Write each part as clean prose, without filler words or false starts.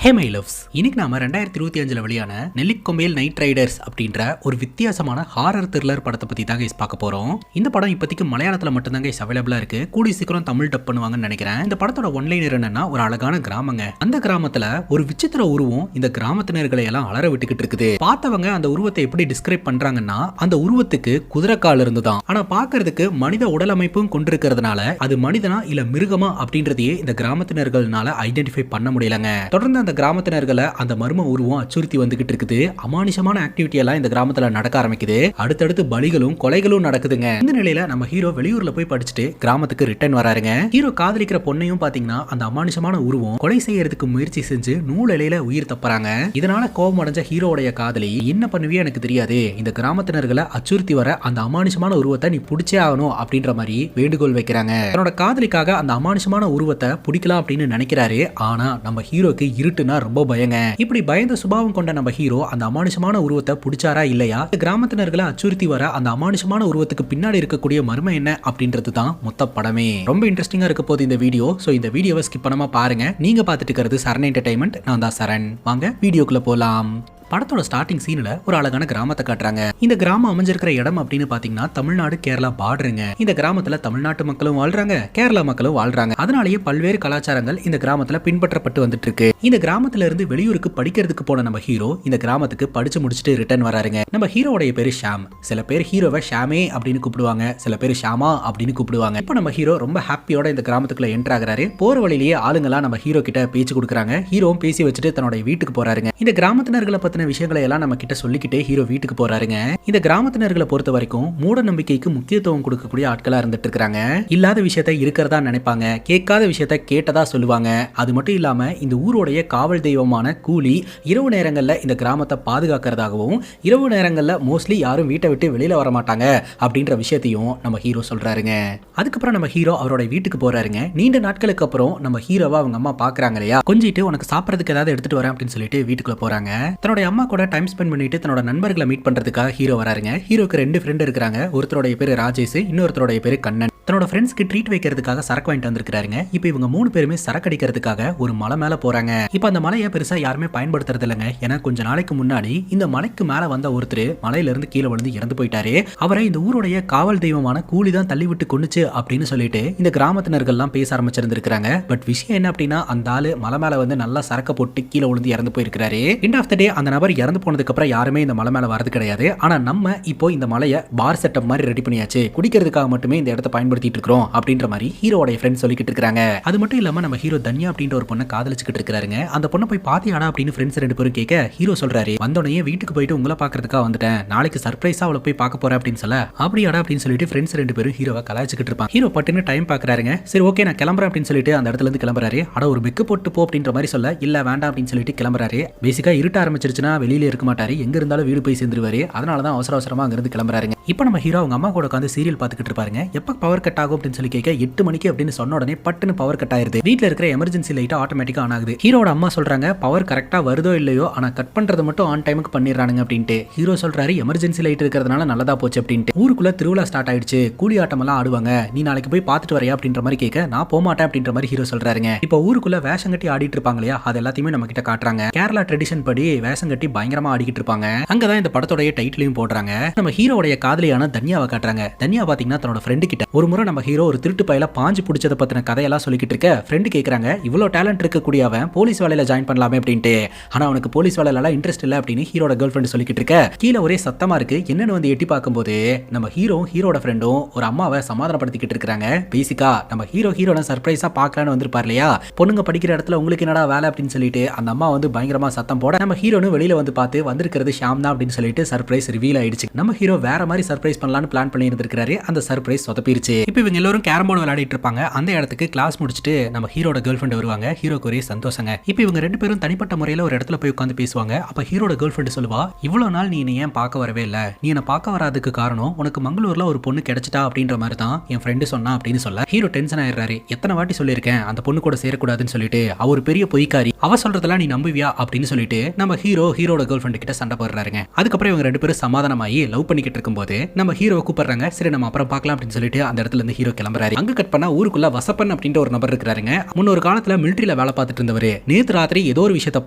Hey my loves, இன்னைக்கு நாம 2025 வெளியான நெல்லிக்கொம்பேல் நைட் ரைடர்ஸ் அப்படின்ற ஒரு வித்தியாசமான ஹாரர் த்ரில்லர் படத்தை பத்தி தாங்க பார்க்க போறோம். இந்த படம் இப்போதைக்கு மலையாளத்துல மட்டும்தாங்க அவைலபிளா இருக்கு. கூடி சீக்கிரம் தமிழ் டப் பண்ணுவாங்கன்னு நினைக்கிறேன். இந்த படத்தோட ஒன்லைனர் என்னன்னா, ஒரு அழகான கிராமங்க. அந்த கிராமத்துல ஒரு விசித்திர உருவம் இந்த கிராமத்தினர்களை எல்லாம் அலற விட்டுக்கிட்டு இருக்குது. பார்த்தவங்க அந்த உருவத்தை எப்படி டிஸ்கிரைப் பண்றாங்கன்னா, அந்த உருவத்துக்கு குதிரைக்கால் இருந்துதான். ஆனா பாக்குறதுக்கு மனித உடல் அமைப்பும் கொண்டிருக்கிறதுனால அது மனிதனா இல்ல மிருகமா அப்படின்றதையே இந்த கிராமத்தினர்களால ஐடென்டிஃபை பண்ண முடியலங்க. தொடர்ந்து அந்த கிராமத்தினர்களை அந்த மர்ம உருவம் அச்சுறுத்தி வந்துகிட்டு இருக்குது. அமானுஷமான ஆக்டிவிட்டி எல்லாம் இந்த கிராமத்துல நடக்க ஆரம்பிக்குது. அடுத்தடுத்து பலிகளும் கொலைகளும் நடக்குதுங்க. இந்த நிலையில நம்ம ஹீரோ வெளியூர்ல போய் படிச்சுட்டு கிராமத்துக்கு ரிட்டர்ன் வராருங்க. ஹீரோ காதலிக்கிற பொண்ணையும் பாத்தீங்கன்னா அந்த அமானுஷமான உருவம் கொலை செய்யறதுக்கு முயற்சி செஞ்சு நூலிலையில உயிர் தப்புறாங்க. இதனால கோபம் அடைஞ்ச ஹீரோடைய காதலி, என்ன பண்ணுவியே எனக்கு தெரியாது, இந்த கிராமத்தினர்களை அச்சுறுத்தி வர அந்த அமானுஷமான உருவத்தை நீ பிடிச்சே ஆகணும் அப்படின்ற மாதிரி வேண்டுகோள் வைக்கிறாங்க. தன்னோட காதலிக்காக அந்த அமானுஷமான உருவத்தை பிடிக்கலாம் அப்படின்னு நினைக்கிறாரு. ஆனா நம்ம ஹீரோக்கு இருட்டுனா ரொம்ப பயங்க. இப்படி பயந்த சுபாவம் கொண்ட நம்ம ஹீரோ அந்த அமானுஷமான உருவத்தை பிடிச்சாரா இல்லையா, கிராமத்தினர்களை அச்சுறுத்தி வர அந்த அமானுஷமான உருவத்துக்கு பின்னாடி இருக்கக்கூடிய மர்மம் என்ன அப்படின்றது தான் மொத்த படமே. ரொம்ப இன்ட்ரெஸ்டிங்கா இருக்க போகுது இந்த வீடியோ. சோ இந்த வீடியோவை ஸ்கிப் பண்ணாம பாருங்க. நீங்க பார்த்துட்டு இருக்கிறது சரண் என்டர்டைன்மெண்ட். நான் தான் சரண். வாங்க வீடியோக்குள்ள போலாம். படத்தோட ஸ்டார்டிங் சீன்ல ஒரு அழகான கிராமத்தை காட்டுறாங்க. இந்த கிராமம் அமைஞ்சிருக்கிற இடம் அப்படின்னு பாத்தீங்கன்னா தமிழ்நாடு கேரளா பார்டருங்க. இந்த கிராமத்துல தமிழ்நாட்டு மக்களும் வாழ்றாங்க, கேரளா மக்களும் வாழ்றாங்க. அதனாலேயே பல்வேறு கலாச்சாரங்கள் இந்த கிராமத்துல பின்பற்றப்பட்டு வந்துட்டு இருக்கு. இந்த கிராமத்துல இருந்து வெளியூருக்கு படிக்கிறதுக்கு போன நம்ம ஹீரோ இந்த கிராமத்துக்கு படிச்சு முடிச்சுட்டு ரிட்டர்ன் வராருங்க. நம்ம ஹீரோடைய பேரு ஷாம். சில பேர் ஹீரோவை ஷாமே அப்படின்னு கூப்பிடுவாங்க, சில பேர் ஷாமா அப்படின்னு கூப்பிடுவாங்க. இப்போ நம்ம ஹீரோ ரொம்ப ஹாப்பியோட இந்த கிராமத்துக்குள்ள என்டர் ஆகுறாரு. போற வழியிலேயே ஆளுங்களா நம்ம ஹீரோ கிட்ட பேச்சு கொடுக்குறாங்க. ஹீரோவும் பேசி வச்சுட்டு தன்னோட வீட்டுக்கு போறாருங்க. இந்த கிராமத்தினர்களை பத்தின விஷயங்களை எல்லாம் நம்ம கிட்ட சொல்லிக்கிட்டே ஹீரோ வீட்டுக்கு போறாருங்க. இந்த கிராமத்தினர்களை பொறுத்த வரைக்கும் மூட நம்பிக்கைக்கு முக்கியத்துவம் கொடுக்கக்கூடிய ஆட்களா இருந்துட்டு இருக்காங்க. இல்லாத விஷயத்தை இருக்கிறதா நினைப்பாங்க, கேட்காத விஷயத்தை கேட்டதா சொல்லுவாங்க. அது மட்டும் இல்லாம இந்த ஊருடைய காவல் தெய்வமான கூலி இரவு நேரங்கள்ல இந்த கிராமத்தை பாதுகாக்கிறதாகவும், இரவு நேரங்கள்ல மோஸ்ட்லி யாரும் வீட்டை விட்டு வெளியில வர மாட்டாங்க அப்படின்ற விஷயத்தையும் நம்ம ஹீரோ சொல்றாருங்க. அதுக்கப்புறம் நம்ம ஹீரோ அவரோட வீட்டுக்கு போறாருங்க. நீண்ட நாட்களுக்கு அப்புறம் நம்ம ஹீரோவை அவங்க அம்மா பாக்குறாங்க இல்லையா, கொஞ்சிட்டு உனக்கு சாப்பிடறதுக்கு ஏதாவது எடுத்துட்டு வரேன் அப்படின்னு சொல்லிட்டு வீட்டுக்குள்ள போறாங்க. தன்னுடைய அம்மா கூட டைம் ஸ்பெண்ட் பண்ணிட்டு தன்னோட நண்பர்களை மீட் பண்றதுக்காக ஹீரோ வராருங்க. ஹீரோக்கு 2 ஃப்ரெண்ட் இருக்காங்க. ஒருத்தருடைய பேரு ராஜேஷ், இன்னொருத்தருடைய பேரு கண்ணன். தன்னோட ஃப்ரெண்ட்ஸ்க்கு ட்ரீட் வைக்கிறதுக்காக சரக்கு வாங்கிட்டு வந்திருக்காருங்க. இப்போ இவங்க 3 பேருமே சரக்கு அடிக்கிறதுக்காக ஒரு மலை மேல போறாங்க. இப்போ அந்த மலையை பெருசா யாருமே பயன்படுத்துறது இல்லைங்க. ஏன்னா கொஞ்ச நாளைக்கு முன்னாடி இந்த மலைக்கு மேல வந்த ஒருத்தர் மலையில இருந்து கீழே விழுந்து இறந்து போயிட்டாரு. அவரை இந்த ஊருடைய காவல் தெய்வமான கூலி தான் தள்ளி விட்டு கொண்டுச்சு அப்படின்னு சொல்லிட்டு இந்த கிராமத்தினர்கள்லாம் பேச ஆரம்பிச்சிருந்திருக்காங்க. பட் விஷயம் என்ன அப்படின்னா, அந்த ஆளு மலை மேல வந்து நல்லா சரக்க போட்டு கீழே விழுந்து இறந்து போயிருக்காரு. எண்ட் ஆஃப் த டே அந்த நபர் இறந்து போனதுக்கு அப்புறம் யாருமே இந்த மலை மேல வரது கிடையாது. ஆனா நம்ம இப்போ இந்த மலையை பார் செட்டப் மாதிரி ரெடி பண்ணியாச்சு, குடிக்கிறதுக்காக மட்டுமே இந்த இடத்தை பயன்படுத்திட்டு இருக்கிறோம் அப்படின்ற மாதிரி ஹீரோட ஃப்ரெண்ட்ஸ் சொல்லிக்கிட்டு இருக்காங்க. அது மட்டும் இல்லாம நம்ம ஹீரோ தன்யா அப்படின்ற ஒரு பொண்ணை காதலிச்சுக்கிட்டு இருக்காருங்க. அந்த பொண்ணை போய் பாத்தியாடா அப்படின்னு ஃப்ரெண்ட்ஸ் 2 பேரும் கேட்க ஹீரோ சொல்றாரு, வந்தோடனே வீட்டுக்கு போயிட்டு உங்களை பாக்குறதுக்காக வந்துட்டேன், நாளைக்கு சர்ப்ரைஸா அவளை போய் பார்க்க போறேன் அப்படின்னு சொல்ல, அப்படியாடா அப்படின்னு சொல்லிட்டு ஃப்ரெண்ட்ஸ் 2 பேரும் ஹீரோவை கலாய்ச்சிக்கிட்டு இருப்பாங்க. ஹீரோ பட்டுன்னு டைம் பாக்குறாருங்க. சரி ஓகே நான் கிளம்புறேன் அப்படின்னு சொல்லிட்டு அந்த இடத்துல இருந்து கிளம்புறாரு. அட ஒரு பெக்கு போட்டு போ அப்படின்ற மாதிரி சொல்ல, இல்ல வேண்டாம் அப்படின்னு சொல்லிட்டு கிளம்புறாரு. பேசிக்கா இருட்ட ஆரம்பிச்சிருச்சுன்னா வெளியில இருக்க மாட்டாரு, எங்க இருந்தாலும் வீடு போய் சேர்ந்துருவாரு. அதனாலதான் அவசர அவசரமா அங்க இருந்து கிளம்புறாருங்க. இப்போ நம்ம ஹீரோ அவங்க அம்மா கூட உட்காந்து சீரியல் பார்த்துக்கிட்டு இருப்பாருங்க. எப்ப பவர் கட் ஆகும் அப்படின்னு சொல்லி கேட்க 8 மணிக்கு அப்படின்னு சொன்ன உடனே பட்டுன்னு பவர் கட் ஆயிருது. வீட்ல இருக்கிற எமர்ஜென்சி லைட் ஆட்டோமேட்டிக்கா ஆன் ஆகுது. ஹீரோட அம்மா சொல்றாங்க, பவர் கரெக்டா வருதோ இல்லையோ ஆனா கட் பண்றது மட்டும் ஆன் டைமுக்கு பண்ணிடுறானுங்க அப்படின்ட்டு. ஹீரோ சொல்றாரு, எமர்ஜென்சி லைட் இருக்கிறதுனால நல்லதா போச்சு அப்படின்ட்டு. ஊருக்குள்ள திருவிழா ஸ்டார்ட் ஆயிடுச்சு, கூலி ஆட்டம் எல்லாம் ஆடுவாங்க, நீ நாளைக்கு போய் பார்த்துட்டு வரையா அப்படின்ற மாதிரி கேட்க, நான் போக மாட்டேன் அப்படின்ற மாதிரி ஹீரோ சொல்றாருங்க. இப்போ ஊருக்குள்ள வேஷம் கட்டி ஆடிட்டு இருப்பாங்க இல்லையா, அது எல்லாத்தையுமே நம்ம கிட்ட காட்டுறாங்க. கேரளா ட்ரெடிஷன் படி வேஷம் கட்டி பயங்கரமா ஆடிக்கிட்டு இருப்பாங்க. அங்கதான் இந்த படத்தோட டைட்டிலையும் போடுறாங்க. நம்ம ஹீரோடைய காதலியான தன்யாவை காட்டுறாங்க. தன்யா பாத்தீங்கன்னா தன்னோட ஃப்ரெண்டு கிட்ட ஒரு முறை நம்ம ஹீரோ ஒரு திருட்டு பையில பாஞ்சு பிடிச்சத பத்தின கதையெல்லாம் சொல்லிக்கிட்டு இருக்க, ஃப்ரெண்டு கேக்குறாங்க, இவ்வளவு டேலண்ட் இருக்கக்கூடிய அவன் போலீஸ் வேலையில ஜாயின் பண்ணலாமே அப்படின்ட்டு. ஆனா அவனுக்கு போலீஸ் வேலையில இன்ட்ரெஸ்ட் இல்ல அப்படின்னு ஹீரோட கேர்ள் ஃப்ரெண்ட் சொல்லிக்கிட்டு இருக்க, கீழே ஒரே சத்தமா இருக்கு. என்னன்னு வந்து எட்டி பார்க்கும்போது நம்ம ஹீரோட ஃப்ரெண்டும் ஒரு அம்மாவை சமாதானப்படுத்திக்கிட்டு இருக்காங்க. பேசிக்கா நம்ம ஹீரோட சர்ப்ரைஸா பார்க்கலான்னு வந்திருப்பார் இல்லையா, பொண்ணுங்க படிக்கிற இடத்துல உங்களுக்கு என்னடா வேலை அப்படின்னு சொல்லிட்டு அந்த அம்மா வந்து பயங்கரமா சத்தம் போட, நம்ம ஹீரோனு வெளியில வந்து பார்த்து வந்திருக்கிறது ஷாம் தான் அப்படின்னு சொல்லிட்டு சர்ப்ரைஸ் ரிவீல் ஆயிடுச்சு. நம்ம ஹீரோ வேற மாதிரி சர்ப்ரைஸ் பண்ணலாம்னு பிளான் பண்ணி இருந்திருக்காரு. அந்த சர்ப்ரைஸ் சொதப்பிருச்சு. இப்போ இவங்க எல்லாரும் கேரம் போர்டு விளையாடிட்டு இருப்பாங்க. அந்த இடத்துக்கு கிளாஸ் முடிச்சுட்டு நம்ம ஹீரோட கேர்ள் ஃப்ரெண்ட் வருவாங்க. ஹீரோக்கு ஒரே சந்தோஷங்க. இப்போ இவங்க 2 பேரும் தனிப்பட்ட முறையில் ஒரு இடத்துல போய் உட்காந்து பேசுவாங்க. அப்ப ஹீரோட கேர்ள் ஃப்ரெண்ட் சொல்லுவா, இவ்வளவு நாள் நீ என்ன ஏன் பார்க்க வரவே இல்லை, நீ என்ன பார்க்க வராதுக்கு காரணம் உனக்கு மங்களூர்ல ஒரு பொண்ணு கிடைச்சிட்டா அப்படின்ற மாதிரி தான் என் ஃப்ரெண்டு சொன்னா அப்படின்னு சொல்ல ஹீரோ டென்ஷன் ஆயிடுறாரு. எத்தனை வாட்டி சொல்லியிருக்கேன் அந்த பொண்ணு கூட சேரக்கூடாதுன்னு சொல்லிட்டு, அவர் பெரிய பொய்க்காரி, அவ சொல்றதெல்லாம் நீ நம்புவியா அப்படின்னு சொல்லிட்டு நம்ம ஹீரோட கேர்ள் ஃப்ரெண்ட் கிட்ட சண்டை போடுறாருங்க. அதுக்கப்புறம் இவங்க 2 பேரும் சமாதானமாயி லவ் பண்ணிக்கிட்டு இருக்கும்போது இருக்கும்போது நம்ம ஹீரோவை கூப்பிடுறாங்க. சரி நம்ம அப்புறம் பார்க்கலாம் அப்படின்னு சொல்லிட்டு அந்த இடத்துல இருந்து ஹீரோ கிளம்புறாரு. அங்க கட் பண்ணா ஊருக்குள்ள வசப்பன் அப்படின்ற ஒரு நபர் இருக்கிறாருங்க. முன்னொரு காலத்துல மிலிட்டரியில வேலை பார்த்துட்டு இருந்தவர் நேத்து ராத்திரி ஏதோ ஒரு விஷயத்தை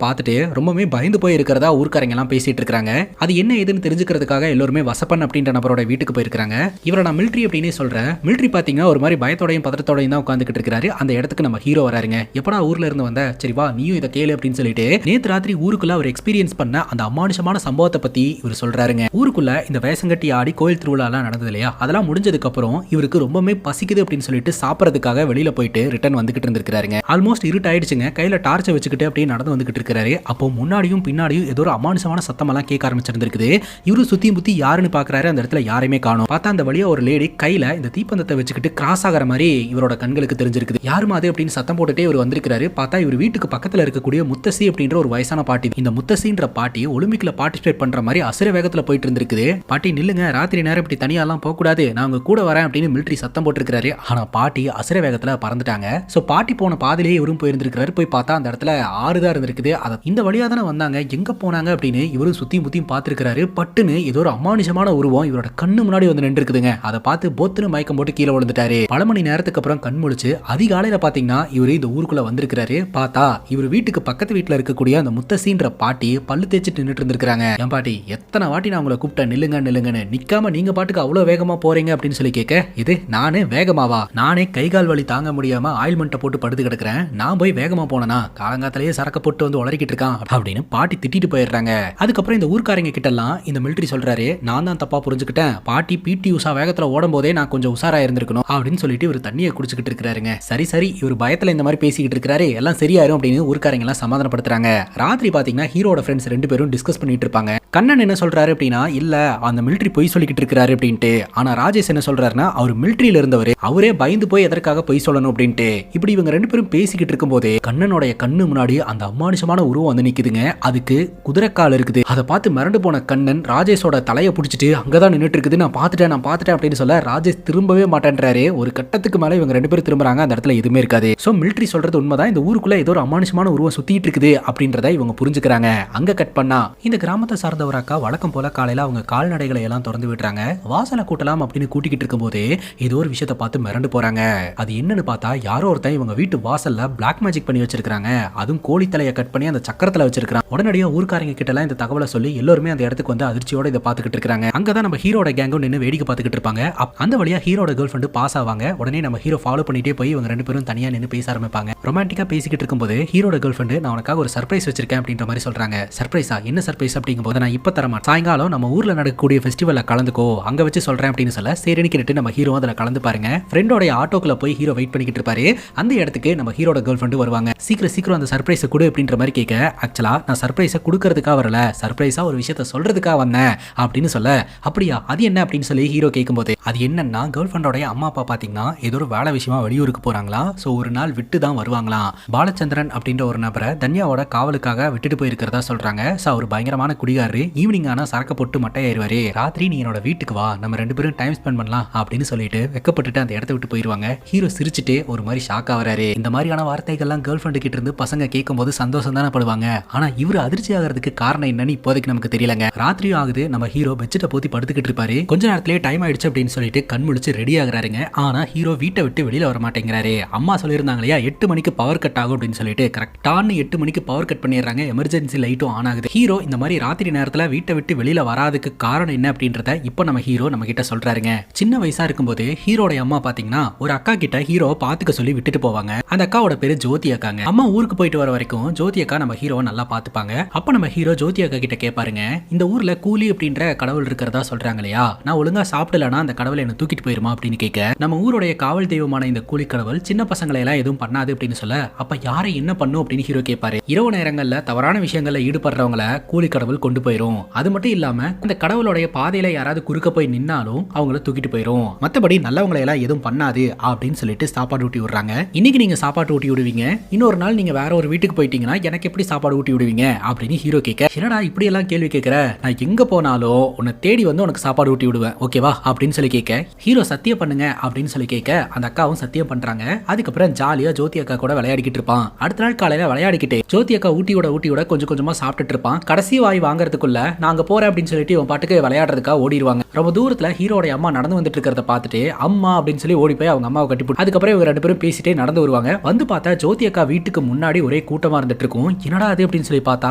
பார்த்துட்டு ரொம்பவே பயந்து போய் இருக்கிறதா ஊர்க்காரங்க எல்லாம் பேசிட்டு இருக்காங்க. அது என்ன ஏதுன்னு தெரிஞ்சுக்கிறதுக்காக எல்லாருமே வசப்பன் அப்படின்ற நபரோட வீட்டுக்கு போயிருக்காங்க. இவரை நான் மிலிட்டரி அப்படின்னே சொல்றேன். மிலிட்டரி பாத்தீங்கன்னா ஒரு மாதிரி பயத்தோடையும் பதற்றத்தோடையும் தான் உட்காந்துக்கிட்டு இருக்காரு. அந்த இடத்துக்கு நம்ம ஹீரோ வராருங்க. எப்படா ஊர்ல இருந்து வந்த, சரி வா நீயும் இதை கேளு அப்படின்னு சொல்லிட்டு நேத்து ராத்திரி ஊருக்குள்ள அவர் எக்ஸ்பீரியன்ஸ் பண்ண அந்த அமானுஷமான சம்பவத்தை பத்தி இவர் சொல்றாருங்க. ஊருக்குள்ள இந்த வேஷங்கட்டி ஆடி கோயில் திருவிழா எல்லாம் நடந்தது இல்லையா, அதெல்லாம் முடிஞ்சதுக்கு அப்புறம் இவருக்கு ரொம்பவே பசிக்குது அப்படின்னு சொல்லிட்டு சாப்பிடறதுக்காக வெளியில போயிட்டு ரிட்டர்ன் வந்துகிட்டு இருந்திருக்காருங்க. ஆல்மோஸ்ட் இருட்டு ஆயிடுச்சுங்க. கையில டார்ச்சை வச்சுக்கிட்டு அப்படியே நடந்து வந்துகிட்டு இருக்காரு. அப்போ முன்னாடியும் பின்னாடியும் ஏதோ ஒரு அமானுஷமான சத்தம் எல்லாம் கேட்க ஆரம்பிச்சிருந்திருக்குது. இவரு சுத்தி முத்தி யாருன்னு பாக்குறாரு. அந்த இடத்துல யாரையுமே காணோம். பார்த்தா அந்த வழியா ஒரு லேடி கையில இந்த தீப்பந்தத்தை வச்சுக்கிட்டு கிராஸ் ஆகிற மாதிரி இவரோட கண்களுக்கு தெரிஞ்சிருக்குது. யாருமா அது அப்படின்னு சத்தம் போட்டுட்டே இவர் வந்திருக்காரு. பார்த்தா இவர் வீட்டுக்கு பக்கத்துல இருக்கக்கூடிய முத்தசி அப்படின்ற ஒரு வயசான பாட்டி. இந்த முத்தசின்ற பாட்டி ஒலிம்பிக்ல பார்ட்டிசிபேட் பண்ற மாதிரி அசுர வேகத்துல போயிட்டு இருந்திருக்குது. பாட்டி நில்லுங்க, ராத்திரி நேரம் இப்படி தனியாலாம் போக கூடாது, நான் உங்க கூட வரேன் அப்படின்னு மிலிட்டரி சத்தம் போட்டுருக்காரு. ஆனா பாட்டி அசுர வேகத்துல பறந்துட்டாங்க. சோ பாட்டி போன பாதிலேயே இவரும் போயிருந்திருக்காரு. போய் பார்த்தா அந்த இடத்துல ஆறுதான் இருந்திருக்குது. இந்த வழியா தானே வந்தாங்க, எங்க போனாங்க அப்படின்னு இவரும் சுத்தி முத்தியும் பார்த்திருக்காரு. பட்டுன்னு ஏதோ ஒரு அமானுஷமான உருவம் இவரோட கண்ணு முன்னாடி வந்து நின்று இருக்குதுங்க. அதை பார்த்து போத்துன்னு மயக்கம் போட்டு கீழே விழுந்துட்டாரு. பல மணி நேரத்துக்கு அப்புறம் கண் முழிச்சு அதிகாலையில பாத்தீங்கன்னா இவரு இந்த ஊருக்குள்ள வந்திருக்காரு. பார்த்தா இவர் வீட்டுக்கு பக்கத்து வீட்டுல இருக்கக்கூடிய அந்த முத்தசின்ற பாட்டி பல்லு தேய்ச்சிட்டு நின்றுட்டு இருந்திருக்காங்க. என் பாட்டி எத்தனை வாட்டி நான் உங்களை கூப்பிட்டேன் நில்லுங்க நில்லுங்கன்னு, நிக்காம நீங்க பாட்டுக்கு அவ்வளவு வேகமா போறீங்க அப்படின்னு சொல்லி கேட்க, இது நானே வேகமாவா, நானே கைகால் வலி தாங்க முடியாம ஆயில்மெண்ட்டை போட்டு படுத்து கிடக்குறேன், நான் போய் வேகமா போனேனா, காலங்காத்திலேயே சரக்க போட்டு வந்து உளறிக்கிட்டு இருக்கான் அப்படின்னு பாட்டி திட்டிட்டு போயிடுறாங்க. அதுக்கப்புறம் இந்த ஊர்க்காரங்க கிட்ட எல்லாம் இந்த மிலிட்டரி சொல்றாரு, நான் தான் தப்பா புரிஞ்சுக்கிட்டேன், பாட்டி பிடி உஷா வேகத்துல ஓடும் போதே நான் கொஞ்சம் உஷாரா இருந்திருக்கணும் அப்படின்னு சொல்லிட்டு இவர் தண்ணியை குடிச்சுக்கிட்டு இருக்காருங்க. சரி சரி, இவர் பயத்துல இந்த மாதிரி பேசிக்கிட்டு இருக்காரு, எல்லாம் சரியாயிரும் அப்படின்னு ஊர்க்காரங்க எல்லாம் சமாதானப்படுத்துறாங்க. ராத்திரி பாத்தீங்கன்னா ஹீரோட ஃப்ரெண்ட்ஸ் ரெண்டு பேரும் டிஸ்கஸ் பண்ணிட்டு இருப்பாங்க. கண்ணன் என்ன சொல்றாரு அப்படின்னா, இல்ல அந்த மிலிட்டரி பொய் சொல்லிக்கிட்டு இருக்காரு அப்படின்ட்டு. ஆனா ராஜேஷ் என்ன சொல்றாருன்னா, அவர் மிலிட்டரியில இருந்தவர், அவரே பயந்து போய் எதற்காக பொய் சொல்லணும் அப்படின்ட்டு. இப்படி இவங்க ரெண்டு பேரும் பேசிக்கிட்டு இருக்கும் போதே கண்ணனுடைய கண்ணு முன்னாடி அந்த அமானுஷமான உருவம் வந்து நிக்குதுங்க. அதுக்கு குதிரைக்கால் இருக்குது. அதை பார்த்து மிரண்டு போன கண்ணன் ராஜேஷோட தலையை பிடிச்சிட்டு அங்கதான் நின்றுட்டு இருக்குது, நான் பார்த்துட்டேன் அப்படின்னு சொல்ல ராஜேஷ் திரும்பவே மாட்டேன்றாரு. ஒரு கட்டத்துக்கு மேல இவங்க ரெண்டு பேரும் திரும்புறாங்க. அந்த இடத்துல எதுவுமே இருக்காது. சோ மிலிட்டரி சொல்றது உண்மைதான், இந்த ஊருக்குள்ள ஏதோ ஒரு அமானுஷமான உருவம் சுத்திட்டு இருக்குது அப்படின்றத இவங்க புரிஞ்சுக்கிறாங்க. அங்க கட் பண்ணா இந்த கிராமத்தை சார்ந்த ஒரு அக்கா வழக்கம் போல காலையில அவங்க கால்நடைகளை எல்லாம் திறந்து விடுறாங்க. வாசலை கூட்டலாம் அப்படின்னு கூட்டிக்கிட்டு இருக்கும் போதே ஏதோ ஒரு விஷயத்தை பார்த்து மிரண்டு போறாங்க. அது என்னன்னு பார்த்தா யாரோ ஒருத்தன் இவங்க வீட்டு வாசல்ல பிளாக் மேஜிக் பண்ணி வச்சிருக்காங்க. அதுவும் கோழி தலையை கட் பண்ணி அந்த சக்கரத்துல வச்சிருக்காங்க. உடனடியா ஊர்க்காரங்க கிட்ட எல்லாம் இந்த தகவலை சொல்லி எல்லாருமே அந்த இடத்துக்கு வந்து அதிர்ச்சியோட இதை பார்த்துக்கிட்டு இருக்காங்க. அங்கதான் நம்ம ஹீரோட கேங்கும் நின்று வேடிக்கை பார்த்துக்கிட்டு இருப்பாங்க. அந்த வழியா ஹீரோட கேர்ள் ஃப்ரெண்ட் பாஸ் ஆவாங்க. உடனே நம்ம ஹீரோ ஃபாலோ பண்ணிட்டே போய் இவங்க ரெண்டு பேரும் தனியா நின்று பேச ஆரம்பிப்பாங்க. ரொமான்டிக்கா பேசிக்கிட்டு இருக்கும்போது ஹீரோட கேர்ள் ஃப்ரெண்ட், நான் உனக்காக ஒரு சர்ப்ரைஸ் வச்சிருக்கேன் அப்படின்ற மாதிரி சொல்றாங்க. சர்ப்ரைஸா, என்ன சர்ப்ரைஸ் அப்படிங்கும்போது, நான் இப்ப தரமா சாயங்காலம் நம்ம ஊர்ல நடக்கக்கூடிய ஃபெஸ்டிவல்ல கலந்துக்கோ, அங்க வச்சு சொல்றேன் அப்படின்னு சொல்ல சரின்னு கேட்டு நம்ம ஹீரோ அதுல கலந்து பாருங்க. ஃப்ரெண்டோட ஆட்டோக்குள்ள போய் ஹீரோ வெயிட் பண்ணிக்கிட்டு இருப்பாரு. அந்த இடத்துக்கு நம்ம ஹீரோட கேர்ள் ஃப்ரெண்ட் வருவாங்க. சீக்கிரம் அந்த சர்ப்ரைஸை கொடு அப்படின்ற மாதிரி கேட்க, ஆக்சுவலா நான் சர்ப்ரைஸை கொடுக்கறதுக்காக வரல, சர்ப்ரைஸா ஒரு விஷயத்த சொல்றதுக்காக வந்தேன் அப்படின்னு சொல்ல, அப்படியா அது என்ன அப்படின்னு சொல்லி ஹீரோ கேட்கும்போது, அது என்னன்னா கேர்ள் ஃப்ரெண்டோட அம்மா அப்பா பாத்தீங்கன்னா ஏதோ ஒரு வேலை விஷயமா வெளியூருக்கு போறாங்களா. சோ ஒரு நாள் விட்டு தான் வருவாங்களாம். பாலச்சந்திரன் அப்படின்ற ஒரு நபரை தன்யாவோட காவலுக்காக விட்டுட்டு போயிருக்கிறதா சொல்றாங்க. சோ அவர் பயங்கரமான குடிகாரரு, ஈவினிங் ஆனா சரக்க போட்டு மட்டையாயிருவாரு. ராத்திரி நீ என்னோட வீட்டுக்கு வா, நம்ம ரெண்டு பேரும் டைம் ஸ்பெண்ட் பண்ணலாம் அப்படின்னு சொல்லிட்டு வெக்கப்பட்டுட்டு அந்த இடத்த விட்டு போயிருவாங்க. ஹீரோ சிரிச்சுட்டு ஒரு மாதிரி ஷாக் ஆவறாரு. இந்த மாதிரியான வார்த்தைகள்லாம் கேர்ள் ஃப்ரெண்டு கிட்ட இருந்து பசங்க கேட்கும் போது சந்தோஷம் தானே படுவாங்க. ஆனா இவரு அதிர்ச்சி ஆகிறதுக்கு காரணம் என்னன்னு இப்போதைக்கு நமக்கு தெரியலங்க. ராத்திரியும் ஆகுது, நம்ம ஹீரோ பெட்ஷீட்டை போத்தி படுத்துக்கிட்டு இருப்பாரு. கொஞ்ச நேரத்திலேயே டைம் ஆயிடுச்சு அப்படின்னு சொல்லிட்டு கண் முழிச்சு ரெடி ஆகுறாருங்க. ஆனா ஹீரோ வீட்டை விட்டு வெளியில வர மாட்டேங்கிறாரு. அம்மா சொல்லியிருந்தாங்க இல்லையா 8 மணிக்கு பவர் கட் ஆகும் அப்படின்னு சொல்லிட்டு, கரெக்டான 8 மணிக்கு பவர் கட் பண்ணிடுறாங்க. எமர்ஜென்சி லைட்டும் ஆன் ஆகுது. ஹீரோ இந்த மாதிரி ராத்திரி நேரத்துல வீட்டை விட்டு வெளியில வராதுக்கு காரணம் என்ன அப்படின்றத இப்போ நம்ம ஹீரோ நம்ம கிட்ட சொல்றாருங்க. சின்ன வயசா இருக்கும்போது ஹீரோட அம்மா பாத்தீங்கன்னா ஒரு அக்கா கிட்ட ஹீரோவை பாத்துக்க சொல்லி விட்டுட்டு போவாங்க. அந்த அக்காவோட பேரு ஜோதி அக்காங்க. அம்மா ஊருக்கு போயிட்டு வர வரைக்கும் ஜோதி அக்கா நம்ம ஹீரோவை நல்லா பாத்துப்பாங்க. அப்ப நம்ம ஹீரோ ஜோதி அக்கா கிட்ட கேட்பாருங்க, இந்த ஊர்ல கூலி அப்படின்ற கடவுள் இருக்கிறதா சொல்றாங்க இல்லையா, நான் ஒழுங்கா சாப்பிடலனா அந்த கடவுளை என்ன தூக்கிட்டு போயிருமா அப்படின்னு கேட்க, நம்ம ஊருடைய காவல் தெய்வமான இந்த கூலி கடவுள் சின்ன பசங்களை எல்லாம் எதுவும் பண்ணாது அப்படின்னு சொல்ல, அப்ப யாரை என்ன பண்ணும் அப்படின்னு ஹீரோ கேட்பாரு. இரவு நேரங்கள்ல தவறான விஷயங்கள்ல ஈடுபடுறவங்களை கூலி கடவுள் கொண்டு போயிரும். அது மட்டும் இல்லாம இந்த கடவுளுடைய பாதையில யாராவது குறுக்க போய் நின்னாலும் அவங்கள தூக்கிட்டு போயிரும். மத்தபடி நல்லவங்களை எல்லாம் எதுவும் பண்ணாது அப்படின்னு சொல்லிட்டு சாப்பாடு ஊட்டி விடுறாங்க. இன்னைக்கு நீங்க சாப்பாடு ஊட்டி விடுவீங்க, இன்னொரு நாள் நீங்க வேற ஒரு வீட்டுக்கு போயிட்டீங்கன்னா எனக்கு எப்படி சாப்பாடு ஊட்டி விடுவீங்க அப்படின்னு ஹீரோ கேட்க, என்னடா இப்படி எல்லாம் கேள்வி கேட்கிற, நான் எங்க போனாலும் உன்னை தேடி வந்து உனக்கு சாப்பாடு ஊட்டி விடுவேன் ஓகேவா அப்படின்னு சொல்லி கேட்க, ஹீரோ சத்தியம் பண்ணுங்க அப்படின்னு சொல்லி கேட்க அந்த அக்காவும் சத்தியம் பண்றாங்க. அதுக்கப்புறம் ஜாலியா ஜோதி அக்கா கூட விளையாடிக்கிட்டு இருப்பான். அடுத்த நாள் காலையில விளையாடிக்கிட்டே ஜோதி அக்கா ஊட்டி விட கொஞ்சம் கொஞ்சமா சாப்பிட்டுட்டு இருப்பான். கடைசி வாய் வாங்குறதுக்குள்ள காட்டுக்குள்ள நாங்க போறேன் அப்படின்னு சொல்லிட்டு இவன் பாட்டுக்கு விளையாடுறதுக்காக ஓடிடுவாங்க. ரொம்ப தூரத்துல ஹீரோட அம்மா நடந்து வந்துட்டு இருக்கிறத பார்த்துட்டு அம்மா அப்படின்னு சொல்லி ஓடி போய் அவங்க அம்மாவை கட்டிப்பிட்டு அதுக்கப்புறம் இவங்க 2 பேரும் பேசிட்டே நடந்து வருவாங்க. வந்து பார்த்தா ஜோதி அக்கா வீட்டுக்கு முன்னாடி ஒரே கூட்டமா இருந்துட்டு இருக்கும். என்னடா அது அப்படின்னு சொல்லி பார்த்தா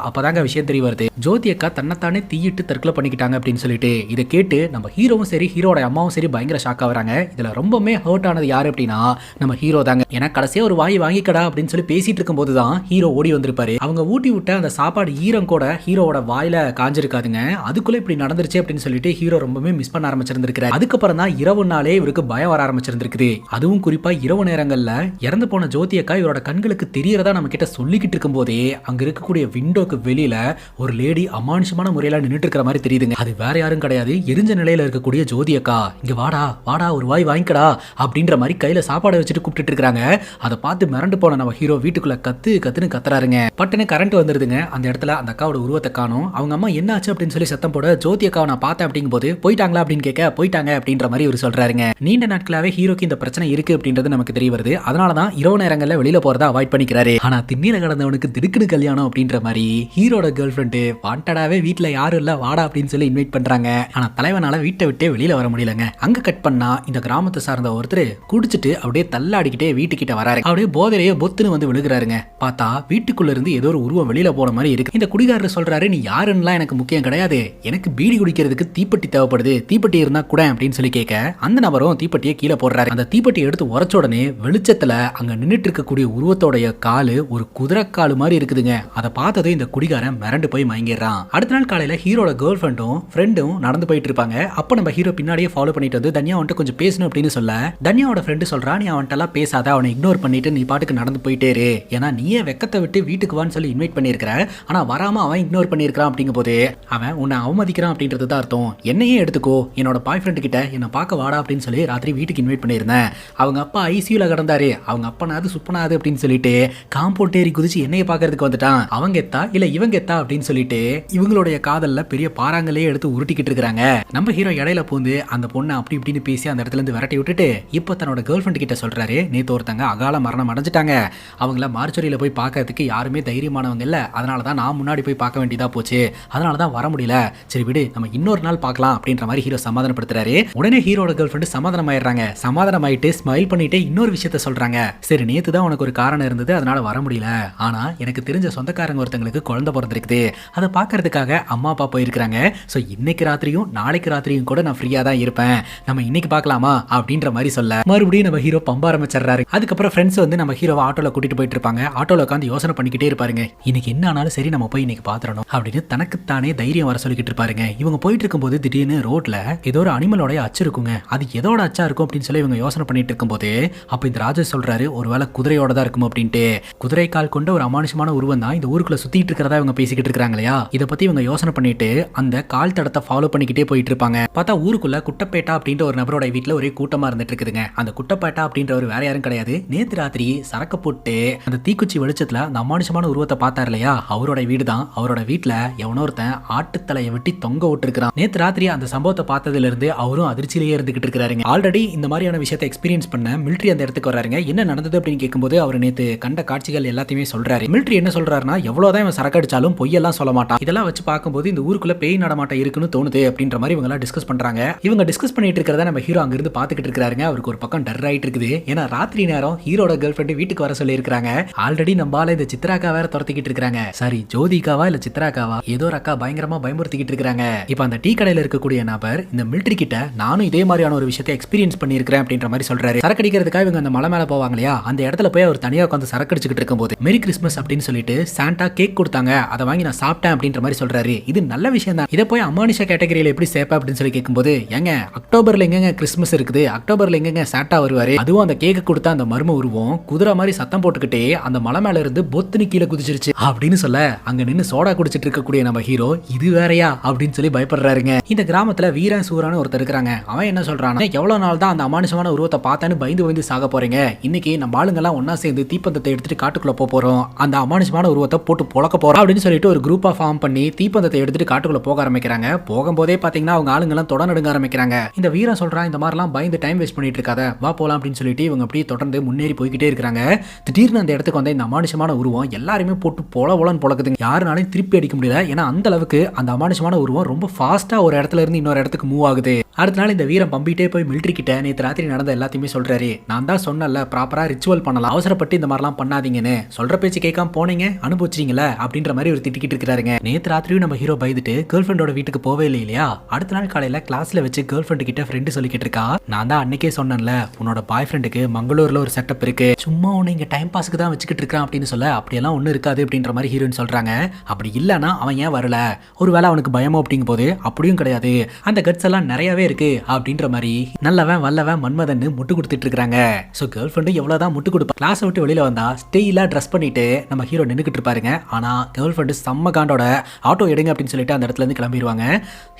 அப்பதாங்க விஷயம் தெரிய வருது. ஜோதி அக்கா தன்னைத்தானே தீயிட்டு தற்கொலை பண்ணிக்கிட்டாங்க அப்படின்னு சொல்லிட்டு இதை கேட்டு நம்ம ஹீரோவும் சரி ஹீரோட அம்மாவும் சரி பயங்கர ஷாக் ஆகுறாங்க. இதுல ரொம்பவே ஹர்ட் ஆனது யாரு அப்படின்னா நம்ம ஹீரோ தாங்க. ஏன்னா கடைசியா ஒரு வாய் வாங்கிக்கடா அப்படின்னு சொல்லி பேசிட்டு இருக்கும் போதுதான் ஹீரோ ஓடி வந்திருப்பாரு. அவங்க ஊட்டி விட்ட அந்த சாப்பாடு ஈரம் கூட ஹீரோட வாயில காஞ்சிருக்காதுங்க. அதுக்குள்ள இப்படி நடந்துருச்சு அப்படின்னு சொல்லிட்டு ஹீரோ ரொம்பவே மிஸ் பண்ண ஆரம்பிச்சிருந்திருக்காரு. அதுக்கப்புறம் தான் இரவு நாளே இவருக்கு பயம் வர ஆரம்பிச்சிருந்திருக்குது. அதுவும் குறிப்பா இரவு நேரங்கள்ல இறந்து போன ஜோதி அக்கா இவரோட கண்களுக்கு தெரியறதா நம்ம கிட்ட சொல்லிக்கிட்டு இருக்கும் போதே அங்க இருக்கக்கூடிய விண்டோக்கு வெளியில ஒரு லேடி அமானுஷமான முறையில நின்னுட்டு இருக்கிற மாதிரி தெரியுதுங்க. அது வேற யாரும் கிடையாது, எரிஞ்ச நிலையில இருக்கக்கூடிய ஜோதி அக்கா. இங்க வாடா வாடா ஒரு வாய் வாங்கிக்கடா அப்படின்ற மாதிரி கையில சாப்பாடு வச்சுட்டு கூப்பிட்டு இருக்காங்க. அதை பார்த்து மிரண்டு போன நம்ம ஹீரோ வீட்டுக்குள்ள கத்துன்னு கத்துறாருங்க. பட்டுன்னு கரண்ட் வந்துருதுங்க. அந்த இடத்துல அந்த அக்காவோட உருவத்தை காணும். அவங்க அம்மா என்ன ஆச்சு அப்படின்னு சொல்லி சத்தம் போட ஜோதி அக்காவை நான் பார்த்தேன் அப்படிங்கும் போது போயிட்டாங்களா அப்படின்னு கேட்க போயிட்டாங்க அப்படின்ற மாதிரி இவர் சொல்றாருங்க. நீண்ட நாட்களாவே ஹீரோக்கு இந்த பிரச்சனை இருக்கு அப்படின்றது நமக்கு தெரிய வருது. அதனாலதான் இரவு நேரங்கள்ல வெளியில போறதை அவாய்ட் பண்ணிக்கிறாரு. ஆனா திண்ணீர கடந்தவனுக்கு திடுக்குன்னு கல்யாணம் அப்படின்ற மாதிரி ஹீரோட கேர்ள் ஃப்ரெண்டு வாண்டடாவே வீட்டுல யாரும் இல்ல வாடா அப்படின்னு சொல்லி இன்வைட் பண்றாங்க. ஆனா தலைவனால வீட்டை விட்டே வெளியில வர முடியலங்க. அங்க கட் பண்ணா இந்த கிராமத்தை சார்ந்த ஒருத்தர் குடிச்சிட்டு அப்படியே தள்ளாடிக்கிட்டே வீட்டுக்கிட்ட வராரு. அப்படியே போதையிலேயே பொத்துன்னு வந்து விழுகிறாருங்க. பார்த்தா வீட்டுக்குள்ள இருந்து ஏதோ ஒரு உருவம் வெளியில போன மாதிரி இருக்கு. இந்த குடிகாரர் சொல்றாரு, நீ யாருன்னுலாம் எனக்கு முக்கியம் கிடையாது, எனக்கு பீடி குடிக்கிறதுக்கு தீப்பெட்டி தேவைப்படுது, தீப்பெட்டி இருந்தா கூட அப்படின்னு சொல்லி கேட்க அந்த நபரும் தீப்பெட்டியை கீழே போடுறாரு. அந்த தீப்பெட்டியை எடுத்து உரைச்ச உடனே வெளிச்சத்துல அங்க நின்னுட்டு இருக்கக்கூடிய உருவத்தோடைய காலு ஒரு குதிரைக்காலு மாதிரி இருக்குதுங்க. அதை பார்த்ததும் இந்த குடிகாரன் மிரண்டு போய் மயங்கிடுறான். அடுத்த நாள் காலையில ஹீரோட கேர்ள் ஃப்ரெண்டும் நடந்து போயிட்டு இருப்பாங்க. அப்ப நம்ம ஹீரோ பின்னாடியே ஃபாலோ பண்ணிட்டு வந்து தன்யா வந்துட்டு கொஞ்சம் பேசணும் அப்படின்னு சொல்ல தன்யாவோட ஃப்ரெண்டு சொல்றா, நீ அவன்கிட்ட எல்லாம் பேசாத, அவனை இக்னோர் பண்ணிட்டு நீ பாட்டுக்கு நடந்து போயிட்டே இரு, ஏன்னா நீயே வெக்கத்தை விட்டு வீட்டுக்கு வான்னு சொல்லி இன்வைட் பண்ணிருக்கிற, ஆனா வராம அவன் இக்னோர் பண்ணிருக்கான் அப்படிங்கும் போது அவன் உன்னை அவமதிக்கிறான் அப்படின்றது தான் அர்த்தம். என்னையே எடுத்துக்கோ, என்னோட பாய் ஃப்ரெண்டு கிட்ட என்ன பார்க்க வாடா அப்படின்னு சொல்லி ராத்திரி வீட்டுக்கு இன்வைட் பண்ணியிருந்தேன். அவங்க அப்பா ஐசியூல கிடந்தாரு, அவங்க அப்பனாது சுப்பனாது அப்படின்னு சொல்லிட்டு காம்பவுண்ட் ஏறி குதிச்சு என்னைய பாக்குறதுக்கு வந்துட்டான். அவங்க எத்தா இல்ல இவங்க எத்தா அப்படின்னு சொல்லிட்டு இவங்களுடைய காதல்ல பெரிய பாறாங்களையே எடுத்து உருட்டிக்கிட்டு இருக்காங்க. நம்ம ஹீரோ இடையில பூந்து அந்த பொண்ணை அப்படி இப்படின்னு பேசி அந்த இடத்துல இருந்து விரட்டி விட்டுட்டு இப்போ தன்னோட கேர்ள் ஃப்ரெண்ட் கிட்ட சொல்றாரு, நேத்து ஒருத்தங்க அகால மரணம் அடைஞ்சிட்டாங்க, அவங்கள மார்ச்சரியில போய் பார்க்கறதுக்கு யாருமே தைரியமானவங்க இல்ல, அதனாலதான் நான் முன்னாடி போய் பார்க்க வேண்டியதா போச்சு, அதனாலதான் வர முடியல, சரி விடு நம்ம இன்னொரு நாள் பார்க்கலாம் அப்படின்ற மாதிரி ஹீரோ சமாதானப்படுத்துறாரு. உடனே ஹீரோட கேர்ள் ஃப்ரெண்ட் சமாதானம் ஆயிடுறாங்க. சமாதானம் ஆயிட்டு ஸ்மைல் பண்ணிட்டு இன்னொரு விஷயத்த சொல்றாங்க, சரி நேத்து தான் உனக்கு ஒரு காரணம் இருந்தது அதனால வர முடியல, ஆனா எனக்கு தெரிஞ்ச சொந்தக்காரங்க ஒருத்தங்களுக்கு குழந்தை பிறந்திருக்குது, அதை பார்க்கறதுக்காக அம்மா அப்பா போயிருக்காங்க, ஸோ இன்னைக்கு ராத்திரியும் நாளைக்கு ராத்திரியும் கூட நான் ஃப்ரீயா தான் இருப்பேன், நம்ம இன்னைக்கு பார்க்கலாமா அப்படின்ற மாதிரி சொல்ல மறுபடியும் நம்ம ஹீரோ பம்ப ஆரம்பிச்சிடுறாரு. அதுக்கப்புறம் ஃப்ரெண்ட்ஸ் வந்து நம்ம ஹீரோவை ஆட்டோல கூட்டிட்டு போயிட்டு இருப்பாங்க. ஆட்டோல உட்காந்து யோசனை பண்ணிக்கிட்டே இருப்பாருங்க, இன்னைக்கு என்ன ஆனாலும் சரி நம்ம போய் இன்னைக்கு பாத்துறணும் அப்படின்னு தனக்குத்தானே தைரியம் வர சொல்லிக்கிட்டு இருப்பாருங்க. இவங்க போயிட்டு இருக்கும்போது திடீர்னு ரோட்ல ஏதோ ஒரு அனிமலோட அச்சு இருக்குங்க, அது எதோட அச்சா இருக்கும் அப்படின்னு சொல்லி இவங்க யோசனை பண்ணிட்டு இருக்கும்போது அப்ப இந்த ராஜேஷ் சொல்றாரு, ஒருவேளை குதிரையோட தான் இருக்கும் அப்படின்ட்டு. குதிரை கால் கொண்ட ஒரு அமானுஷமான உருவம் தான் இந்த ஊருக்குள்ள சுத்திட்டு இருக்கிறதா இவங்க பேசிக்கிட்டு இருக்காங்க இல்லையா. இதை பத்தி இவங்க யோசனை பண்ணிட்டு அந்த கால் தடத்தை ஃபாலோ பண்ணிக்கிட்டே போயிட்டு இருப்பாங்க. பார்த்தா ஊருக்குள்ள குட்டப்பேட்டா அப்படின்ற ஒரு நபரோட வீட்டுல ஒரே கூட்டமா இருந்துட்டு இருக்குதுங்க. அந்த குட்டப்பேட்டா அப்படின்ற ஒரு வேற யாரும் கிடையாது, நேத்து ராத்திரி சரக்கு போட்டு அந்த தீக்குச்சி வெளிச்சத்துல அந்த அமானுஷமான உருவத்தை பார்த்தாரு இல்லையா, அவரோட வீடு தான். அவரோட வீட்டுல எவனோ ஒருத்தன் ஆட்டுத்தலையை வெட்டி தொங்க விட்டு இருக்கிறான். நேத்து ராத்திரி அந்த சம்பவத்தை பார்த்ததுல இருந்து அவரும் அதிர்ச்சியிலேயே இருந்துகிட்டு இருக்காருங்க. ஆல்ரெடி இந்த மாதிரியான விஷயத்தை எக்ஸ்பீரியன்ஸ் பண்ண மிலிட்டரி அந்த இடத்துக்கு வராருங்க. என்ன நடந்தது அப்படின்னு கேட்கும்போது அவர் நேத்து கண்ட காட்சிகள் எல்லாத்தையுமே சொல்றாரு. மிலிட்டரி என்ன சொல்றாருன்னா, எவ்வளவுதான் இவன் சரக்கு அடிச்சாலும் பொய்யெல்லாம் சொல்ல மாட்டான், இதெல்லாம் வச்சு பார்க்கும்போது இந்த ஊருக்குள்ள பேய் நடமாட்டம் இருக்குன்னு தோணுது அப்படின்ற மாதிரி இவங்க எல்லாம் டிஸ்கஸ் பண்றாங்க. இவங்க டிஸ்கஸ் பண்ணிட்டு இருக்கிறத நம்ம ஹீரோ அங்க இருந்து பாத்துக்கிட்டு இருக்காருங்க. அவருக்கு ஒரு பக்கம் டர் ஆயிட்டு இருக்குது. ஏன்னா ராத்திரி நேரம் ஹீரோட கேர்ள் ஃப்ரெண்ட் வீட்டுக்கு வர சொல்லி இருக்காங்க. ஆல்ரெடி நம்மால இந்த சித்ராக்கா வேற துரத்திக்கிட்டு இருக்காங்க. சாரி ஜோதிகாவா இல்ல சித்ராக்காவா ஏதோ ஒரு அக்கா பயங்கரமா பயமுறுத்திக்கிட்டு இருக்காங்க. இப்ப அந்த டீ கடையில இருக்கக்கூடிய நபர் இந்த மிலிட்டரி கிட்ட நானும் இதே மாதிரியான ஒரு விஷயத்தை எக்ஸ்பீரியன்ஸ் பண்ணிருக்கேன் அப்படின்ற மாதிரி சொல்றாரு. சரக்கு அடிக்கிறதுக்காக இவங்க அந்த மலை மேல போவாங்க இல்லையா, அந்த இடத்துல போய் அவர் தனியா உட்காந்து சரக்கு அடிச்சுக்கிட்டு இருக்கும்போது மேரி கிறிஸ்மஸ் அப்படின்னு சொல்லிட்டு சாண்டா கேக் கொடுத்தாங்க, அதை வாங்கி நான் சாப்பிட்டேன் அப்படின்ற மாதிரி சொல்றாரு. இது நல்ல விஷயம் தான், இதை போய் அமானுஷ கேட்டகரியில எப்படி சேப்பா அப்படின்னு சொல்லி கேட்கும்போது, ஏங்க அக்டோபர்ல எங்க கிறிஸ்மஸ் இருக்குது, அக்டோபர்ல எங்க சாண்டா வருவாரு, அதுவும் அந்த கேக்கு கொடுத்த அந்த மர்ம உருவம் குதிரை மாதிரி சத்தம் போட்டுக்கிட்டே அந்த மலை மேல இருந்து பொத்துனு கீழே குதிச்சிருச்சு அப்படின்னு சொல்ல அங்க நின்னு சோடா குடிச்சிட்டு இருக்கக்கூடிய நம்ம ஹீரோ இது வேறையா அப்படின்னு சொல்லி பயப்படுறாருங்க. இந்த கிராமத்துல வீரன் சூரான்னு ஒருத்தர் இருக்காங்க. அவன் என்ன சொல்றான், எவ்வளவு நாள் தான் அந்த அமானுஷமான உருவத்தை பார்த்தான்னு பயந்து சாக போறீங்க, இன்னைக்கு நம்ம ஆளுங்க எல்லாம் ஒன்னா சேர்ந்து தீப்பந்தத்தை எடுத்துட்டு காட்டுக்குள்ள போறோம், அந்த அமானுஷமான உருவத்தை போட்டு பொழக்க போறோம் அப்படின்னு சொல்லிட்டு ஒரு குரூப்பா ஃபார்ம் பண்ணி தீப்பந்தத்தை எடுத்துட்டு காட்டுக்குள்ள போக ஆரம்பிக்கிறாங்க. போகும்போதே பாத்தீங்கன்னா அவங்க ஆளுங்க எல்லாம் தொட நடுங்க ஆரம்பிக்கிறாங்க. இந்த வீரன் சொல்றான், இந்த மாதிரிலாம் பயந்து டைம் வேஸ்ட் பண்ணிட்டு இருக்காத, வா போலாம் அப்படின்னு சொல்லிட்டு இவங்க அப்படியே தொடர்ந்து முன்னேறி போய்கிட்டே இருக்காங்க. திடீர்னு அந்த இடத்துக்கு வந்த இந்த அமானுஷமான உருவம் எல்லாருமே போட்டு பொலன்னு பொழக்குதுங்க. யாருனாலையும் திருப்பி அடிக்க முடியல, ஏன்னா அந்த அளவுக்கு அந்த அமானுஷமான உருவம் ரொம்ப ஃபாஸ்டா ஒரு இடத்துல இருந்து இன்னொரு இடத்துக்கு மூவ் ஆகுது. அடுத்த நாள் இந்த வீரம் பம்பிட்டே போய் மிலிட்ரி கிட்ட நேற்று ராத்திரி நடந்த எல்லாத்தையுமே சொல்றாரு. நான் தான் சொன்னல ப்ராப்பரா ரிச்சுவல் பண்ணலாம், அவசரப்பட்டு இந்த மாதிரிலாம் பண்ணாதீங்கன்னு. சொல்ற பேச்சு கேட்காம போனீங்க, அனுபவிச்சிங்களா அப்படின்ற மாதிரி ஒரு திட்டிக்கிட்டு இருக்காருங்க. நேற்று ராத்திரியும் நம்ம ஹீரோ பயந்துட்டு கேர்ள் ஃப்ரெண்டோட வீட்டுக்கு போவே இல்லையா. அடுத்த நாள் காலையில கிளாஸ்ல வச்சு கேர்ள் ஃப்ரெண்டு கிட்ட ஃப்ரெண்டு சொல்லிக்கிட்டு இருக்கா, நான் தான் அன்னைக்கே சொன்னேன்ல உன்னோட பாய் ஃப்ரெண்டுக்கு மங்களூர்ல ஒரு செட்டப் இருக்கு, சும்மா உன்னை இங்க டைம் பாஸ்க்கு தான் வச்சுக்கிட்டு இருக்கான் அப்படின்னு சொல்ல, அப்படியெல்லாம் ஒன்றும் இருக்காது அப்படின்ற மாதிரி ஹீரோயின் சொல்றாங்க. அப்படி இல்லைன்னா அவன் ஏன் வரல, ஒருவேளை அவனுக்கு பயமோ அப்படிங்கும் போது அப்படியும் கிடையாது, அந்த கட்ஸ் எல்லாம் நிறையவே இருக்கு அப்படின்ற மாதிரி நல்லவன் வல்லவன் மன்மதன்னு முட்டு கொடுத்துட்டு இருக்காங்க. ஸோ கேர்ள் ஃப்ரெண்டு எவ்வளவுதான் முட்டு கொடுப்பா. கிளாஸை விட்டு வெளியில வந்தா ஸ்டெயிலா ட்ரெஸ் பண்ணிட்டு நம்ம ஹீரோ நின்றுக்கிட்டு இருப்பாருங்க. ஆனா கேர்ள் ஃப்ரெண்டு செம்ம காண்டோட ஆட்டோ எடுங்க அப்படின்னு சொல்லிட்டு அந்த இடத்துல இருந்து கிளம்பிடுவாங்க.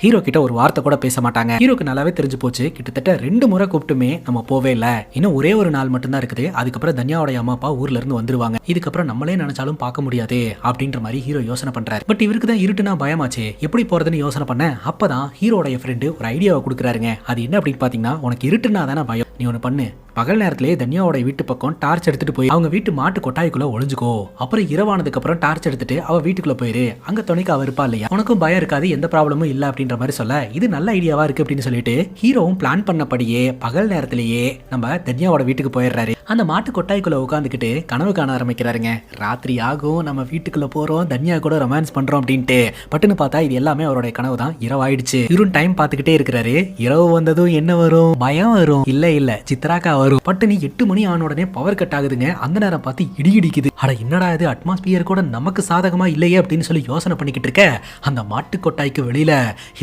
ஹீரோ கிட்ட ஒரு வார்த்தை கூட பேச மாட்டாங்க. ஹீரோக்கு நல்லாவே தெரிஞ்சு போச்சு, கிட்டத்தட்ட 2 முறை கூப்பிட்டுமே நம்ம போவே இல்லை, இன்னும் ஒரே ஒரு நாள் மட்டும்தான் இருக்குது, அதுக்கப்புறம் தன்யாவோட அம்மா அப்பா ஊர்ல இருந்து வந்துருவாங்க, இதுக்கப்புறம் நம்மளே நினைச்சாலும் பார்க்க முடியாது அப்படின்ற மாதிரி ஹீரோ யோசனை பண்றாரு. பட் இவருக்கு தான் இருட்டுனா பயமாச்சு, எப்படி போறதுன்னு யோசனை பண்ண அப்பதான் ஹீரோடைய ஃப்ரெண்டு ஒரு ஐடியாவை கொடுக்குறாருங்க. அது என்ன அப்படின்னு பாத்தீங்கன்னா, உனக்கு இருட்டுனா தானே பயம், நீ ஒன்று பண்ணு, பகல் நேரத்திலே தன்யாவோட வீட்டு பக்கம் டார்ச் எடுத்துட்டு போய் அவங்க வீட்டு மாட்டு கொட்டாய்க்குள்ள ஒளிஞ்சுக்கோ, அப்புறம் இரவானதுக்கு அப்புறம் டார்ச் எடுத்துட்டு அவ வீட்டுக்குள்ள போயிரு, அங்க துணைக்கு அவ இருப்பா இல்லையா, உனக்கும் பயம் இருக்காது, எந்த ப்ராப்ளமும் இல்ல அப்படின்ற மாதிரி சொல்ல, இது நல்ல ஐடியாவா இருக்கு அப்படின்னு சொல்லிட்டு ஹீரோவும் பிளான் பண்ணபடியே பகல் நேரத்திலேயே நம்ம தன்யாவோட வீட்டுக்கு போயிடுறாரு. அந்த மாட்டு கொட்டாய்க்குள்ள உட்காந்துக்கிட்டு கனவு காண ஆரம்பிக்கிறாருங்க. ராத்திரி ஆகும், நம்ம வீட்டுக்குள்ள போறோம், தன்யா கூட ரொமான்ஸ் பண்றோம் அப்படின்ட்டு. பட்டுன்னு பார்த்தா இது எல்லாமே அவருடைய கனவு தான். இரவாயிடுச்சு. இவரும் டைம் பார்த்துக்கிட்டே இருக்கிறாரு. இரவு வந்ததும் என்ன வரும், பயம் வரும், இல்ல சித்ராக்கா வரும். பட்டுனி 8 மணி ஆன உடனே பவர் கட் ஆகுதுங்க. அந்த நேரம் பார்த்து இடி இடிக்குது. அட என்னடா இது, அட்மாஸ்பியர் கூட நமக்கு சாதகமா இல்லையே அப்படின்னு சொல்லி யோசனை பண்ணிக்கிட்டு இருக்க, அந்த மாட்டு கொட்டாய்க்கு வெளியில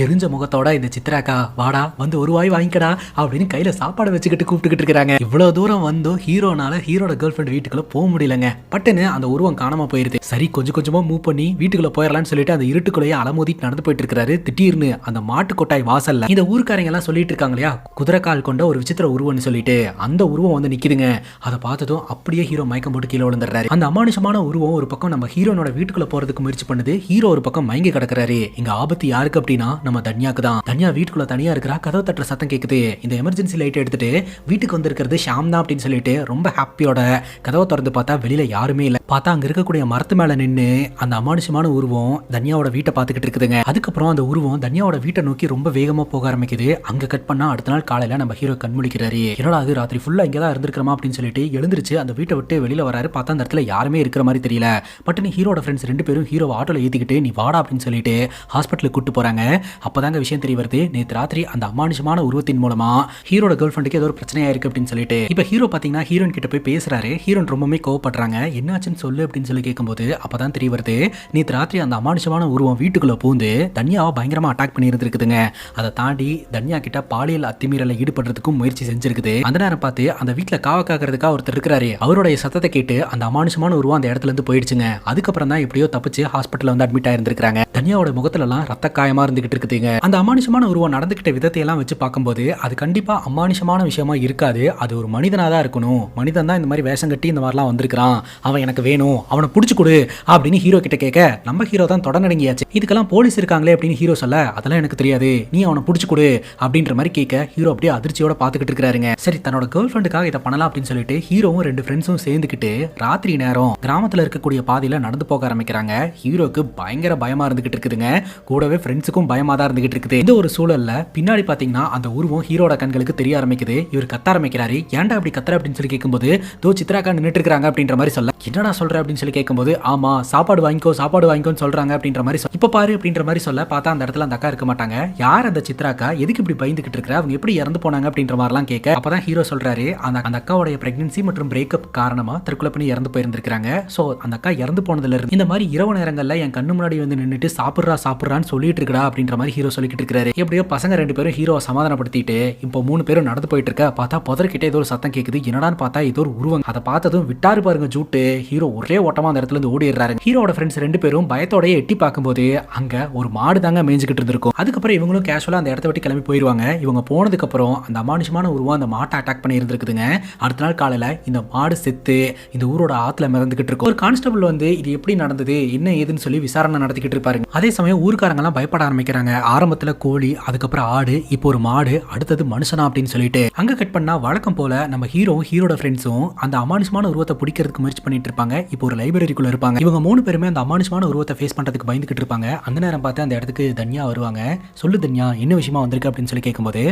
எரிஞ்ச முகத்தோட இந்த சித்ராக்கா, வாடா வந்து ஒரு வாய் வாங்கிக்கடா அப்படின்னு கையில சாப்பாடு வச்சுக்கிட்டு கூப்பிட்டுக்கிட்டு இருக்காங்க. இவ்வளவு தூரம் வந்தும் ஹீரோனால ஹீரோட கேர்ள் ஃப்ரெண்ட் வீட்டுக்குள்ள போக முடியலங்க. பட்டுன்னு அந்த உருவம் காணாம போயிருது. சரி கொஞ்சம் கொஞ்சமா மூவ் பண்ணி வீட்டுக்குள்ள போயிடலாம்னு சொல்லிட்டு அந்த இருட்டுக்குள்ளேயே அலமோதிட்டு நடந்து போயிட்டு இருக்காரு. திடீர்னு அந்த மாட்டு கொட்டாய் வாசல்ல இந்த ஊர்க்காரங்க எல்லாம் சொல்லிட்டு இருக்காங்க இல்லையா, குதிரைக்கால் கொண்ட ஒரு விசித்திர உருவம்னு சொல்லிட்டு, அந்த உருவம் வந்து நிக்குதுங்க. அதை பார்த்ததும் அப்படியே ஹீரோ மயக்கம் போட்டு கீழே விழுந்துறாரு. அந்த அமானுஷமான உருவம் ஒரு பக்கம் நம்ம ஹீரோனோட வீட்டுக்குள்ள போறதுக்கு முயற்சி பண்ணுது. ஹீரோ ஒரு பக்கம் மயங்கி கிடக்குறாரு. இங்க ஆபத்து யாருக்கு அப்படின்னா நம்ம தன்யாக்கு தான். தன்யா வீட்டுக்குள்ள தனியா இருக்கிறா, கதவு தட்டுற சத்தம் கேக்குது. இந்த எமர்ஜென்சி லைட் எடுத்துட்டு வீட்டுக்கு வந்திருக்கிறது ஷாம் தான் அப்படின்னு சொல்லிட்டு ரொம்ப ஹாப்பியோட கதவை திறந்து பார்த்தா வெளியில யாருமே இல்ல. பார்த்தா அங்க இருக்கக்கூடிய மரத்து மேல நின்னு அந்த அமானுஷமான உருவம் தன்யாவோட வீட்டை பார்த்துக்கிட்டு இருக்குதுங்க. அதுக்கப்புறம் அந்த உருவம் தன்யாவோட வீட்டை நோக்கி ரொம்ப வேகமா போக ஆரம்பிக்குது. அங்க கட் பண்ணா அடுத்த நாள் காலையில நம்ம ஹீரோ கண்முழிக்கிறாரு. என்னடா அது, ராத்திரி ஃபுல்லா இங்கதான் இருந்திருக்கிறோமா அப்படின்னு சொல்லிட்டு எழுந்திருச்சு அந்த வீட்டை விட்டு வெளியில வராரு. பார்த்தா அந்த இடத்துல யாருமே இருக்கிற மாதிரி தெரியல. பட்டு ஹீரோட ஃப்ரெண்ட்ஸ் 2 பேரும் ஹீரோ ஆட்டோல ஏத்திக்கிட்டு நீ வாடா அப்படின்னு சொல்லிட்டு ஹாஸ்பிட்டலுக்கு கூட்டு போறாங்க. அப்பதாங்க விஷயம் தெரிய வருது, நேற்று ராத்திரி அந்த அமானுஷமான உருவத்தின் மூலமா ஹீரோட கேர்ள் ஃப்ரெண்டுக்கு ஏதோ ஒரு பிரச்சனையா இருக்கு அப்படின்னு சொல்லிட்டு. இப்ப ஹீரோ பாத்தீங்கன்னா ஹீரோயின் கிட்ட போய் பேசுறாரு. ஹீரோன் ரொம்பவே கோவப்படுறாங்க. என்னாச்சுன்னு சொல்லு அப்படின்னு சொல்லி கேட்கும்போது அப்பதான் தெரிய வருது, நேற்று ராத்திரி அந்த அமானுஷமான உருவம் வீட்டுக்குள்ள பூந்து தன்யாவை பயங்கரமா அட்டாக் பண்ணி இருந்திருக்குதுங்க. அதை தாண்டி தன்யா கிட்ட பாலியல் அத்துமீறல ஈடுபடுறதுக்கும் முயற்சி செஞ்சிருக்குது. அந்த நேரம் பார்த்து அந்த வீட்டுல காவக்காக்கிறதுக்காக ஒருத்தர் இருக்கிறாரு. அவருடைய சத்தத்தை கேட்டு அந்த அமானுஷமான உருவம் அந்த இடத்துல இருந்து போயிடுச்சுங்க. அதுக்கப்புறம் தான் எப்படியோ தப்பிச்சு ஹாஸ்பிட்டல் வந்து அட்மிட் ஆயிருந்திருக்காங்க. தன்யாவோட முகத்துல எல்லாம் ரத்த காயமா இருந்துகிட்டு இருக்குதுங்க. அந்த அமானுஷமான உருவம் நடந்துகிட்ட விதத்தை எல்லாம் வச்சு பார்க்கும்போது அது கண்டிப்பா அமானுஷமான விஷயமா இருக்காது, அது ஒரு மனிதனா தான் இருக்கணும். மனிதன் தான் இந்த மாதிரி வேஷம் கட்டி இந்த மாதிரிலாம் வந்திருக்கான், அவன் எனக்கு வேணும், அவனை புடிச்சு கொடு அப்படின்னு ஹீரோ கிட்ட கேட்க நம்ம ஹீரோ தான் தொடர்நடங்கியாச்சு. இதுக்கெல்லாம் போலீஸ் இருக்காங்களே அப்படின்னு ஹீரோ சொல்ல, அதெல்லாம் எனக்கு தெரியாது, நீ அவனை புடிச்சு கொடு அப்படின்ற மாதிரி கேட்க ஹீரோ அப்படியே அதிர்ச்சியோட பாத்துக்கிட்டு இருக்காருங்க. சரி தன்னோட கேர்ள் ஃப்ரெண்டுக்காக இதை பண்ணலாம் அப்படின்னு சொல்லிட்டு ஹீரோவும் 2 ஃப்ரெண்ட்ஸும் சேர்ந்துக்கிட்டு ராத்திரி நேரம் கிராமத்துல இருக்கக்கூடிய பாதையில நடந்து போக ஆரம்பிக்கிறாங்க. ஹீரோக்கு பயங்கர பயமா இருந்துகிட்டு இருக்குதுங்க. கூடவே ஃப்ரெண்ட்ஸுக்கும் பயமா தான் இருந்துகிட்டு இருக்குது. இந்த ஒரு சூழல்ல பின்னாடி பாத்தீங்கன்னா அந்த உருவம் ஹீரோட கண்களுக்கு தெரிய ஆரம்பிக்குது. இவர் கத்த ஆரம்பிக்கிறாரு. ஏன்டா அப்படி கத்துற அப்படின்னு சொல்லி கேட்கும்போது தோ சித்ராக்கா நின்னுட்டு இருக்காங்க அப்படின்ற மாதிரி சொல்ல, என்னடா சொல்ற அப்படின்னு சொல்லி கேட்கும்போது ஆமா சாப்பாடு வாங்கிக்கோன்னு சொல்றாங்க அப்படின்ற மாதிரி இப்ப பாரு அப்படின்ற மாதிரி சொல்ல, பார்த்தா அந்த இடத்துல அந்த அக்கா இருக்க மாட்டாங்க. யார் அந்த சித்ராக்கா, எதுக்கு இப்படி பயந்துகிட்டு இருக்கிற, அவங்க எப்படி இறந்து போனாங்க அப்படின்ற மாதிரிலாம் கேட்க, அப்பதான் ஹீரோ சொல்றாரு அந்த அக்காவுடைய பிரெக்னன்சி மற்றும் பிரேக்கப் காரணமா தற்கொலை பண்ணி இறந்து போயிருந்திருக்காங்க. சோ அந்த அக்கா இறந்து போனதுல இருந்து இந்த மாதிரி இரவு நேரங்கள்ல என் கண்ணு முன்னாடி வந்து நின்னுட்டு சாப்பிடுறான்னு சொல்லிட்டு இருக்கா அப்படின்ற மாதிரி ஹீரோ சொல்லிட்டு இருக்காரு. எப்படியோ பசங்க 2 பேரும் ஹீரோவை சமாதானப்படுத்திட்டு இப்போ 3 பேரும் நடந்து போயிட்டு இருக்க, பார்த்தா புதர்கிட்ட ஏதோ ஒரு சத்தம் கேக்குது. என்னடான்னு பார்த்தா ஏதோ ஒரு உருவம். அதை பார்த்ததும் விட்டாரு பாருங்க ஜூட்டு. ஹீரோ ஒரே ஓட்டமா அந்த இடத்துல இருந்து ஓடிடுறாரு. ஹீரோட ஃப்ரெண்ட்ஸ் 2 பேரும் பயத்தோடய எட்டி பார்க்கும்போது அங்க ஒரு மாடு தாங்க மேய்ஞ்சிக்கிட்டு இருந்திருக்கும். அதுக்கப்புறம் இவங்களும் கேஷுவலா அந்த இடத்த விட்டு கிளம்பி போயிருவாங்க. இவங்க போனதுக்கு அப்புறம் அந்த அமானுஷமான உருவம் அந்த மாட்டை அட்டாக் பண்ணி பண்ணி இருந்திருக்குதுங்க. அடுத்த நாள் காலையில இந்த மாடு செத்து இந்த ஊரோட ஆத்துல மிதந்துகிட்டு இருக்கும். ஒரு கான்ஸ்டபிள் வந்து இது எப்படி நடந்தது என்ன ஏதுன்னு சொல்லி விசாரணை நடத்திக்கிட்டு இருப்பாருங்க. அதே சமயம் ஊர்க்காரங்க எல்லாம் பயப்பட ஆரம்பிக்கிறாங்க. ஆரம்பத்துல கோழி, அதுக்கப்புறம் ஆடு, இப்போ ஒரு மாடு, அடுத்தது மனுஷனா அப்படின்னு சொல்லிட்டு அங்க கட் பண்ணா வழக்கம் போல நம்ம ஹீரோட ஃப்ரெண்ட்ஸும் அந்த அமானுஷமான உருவத்தை பிடிக்கிறதுக்கு முயற்சி பண்ணிட்டு இருப்பாங்க. இப்போ ஒரு லைப்ரரிக்குள்ள இருப்பாங்க. இவங்க 3 பேருமே அந்த அமானுஷமான உருவத்தை ஃபேஸ் பண்றதுக்கு பயந்துகிட்டு இருப்பாங்க. அந்த நேரம் பார்த்து அந்த இடத்துக்கு தன்யா வருவாங்க. சொல்லு தன்யா, என்ன விஷயமா வந்திருக்கு அப்படின்னு சொல்லி கேட்கும்போது,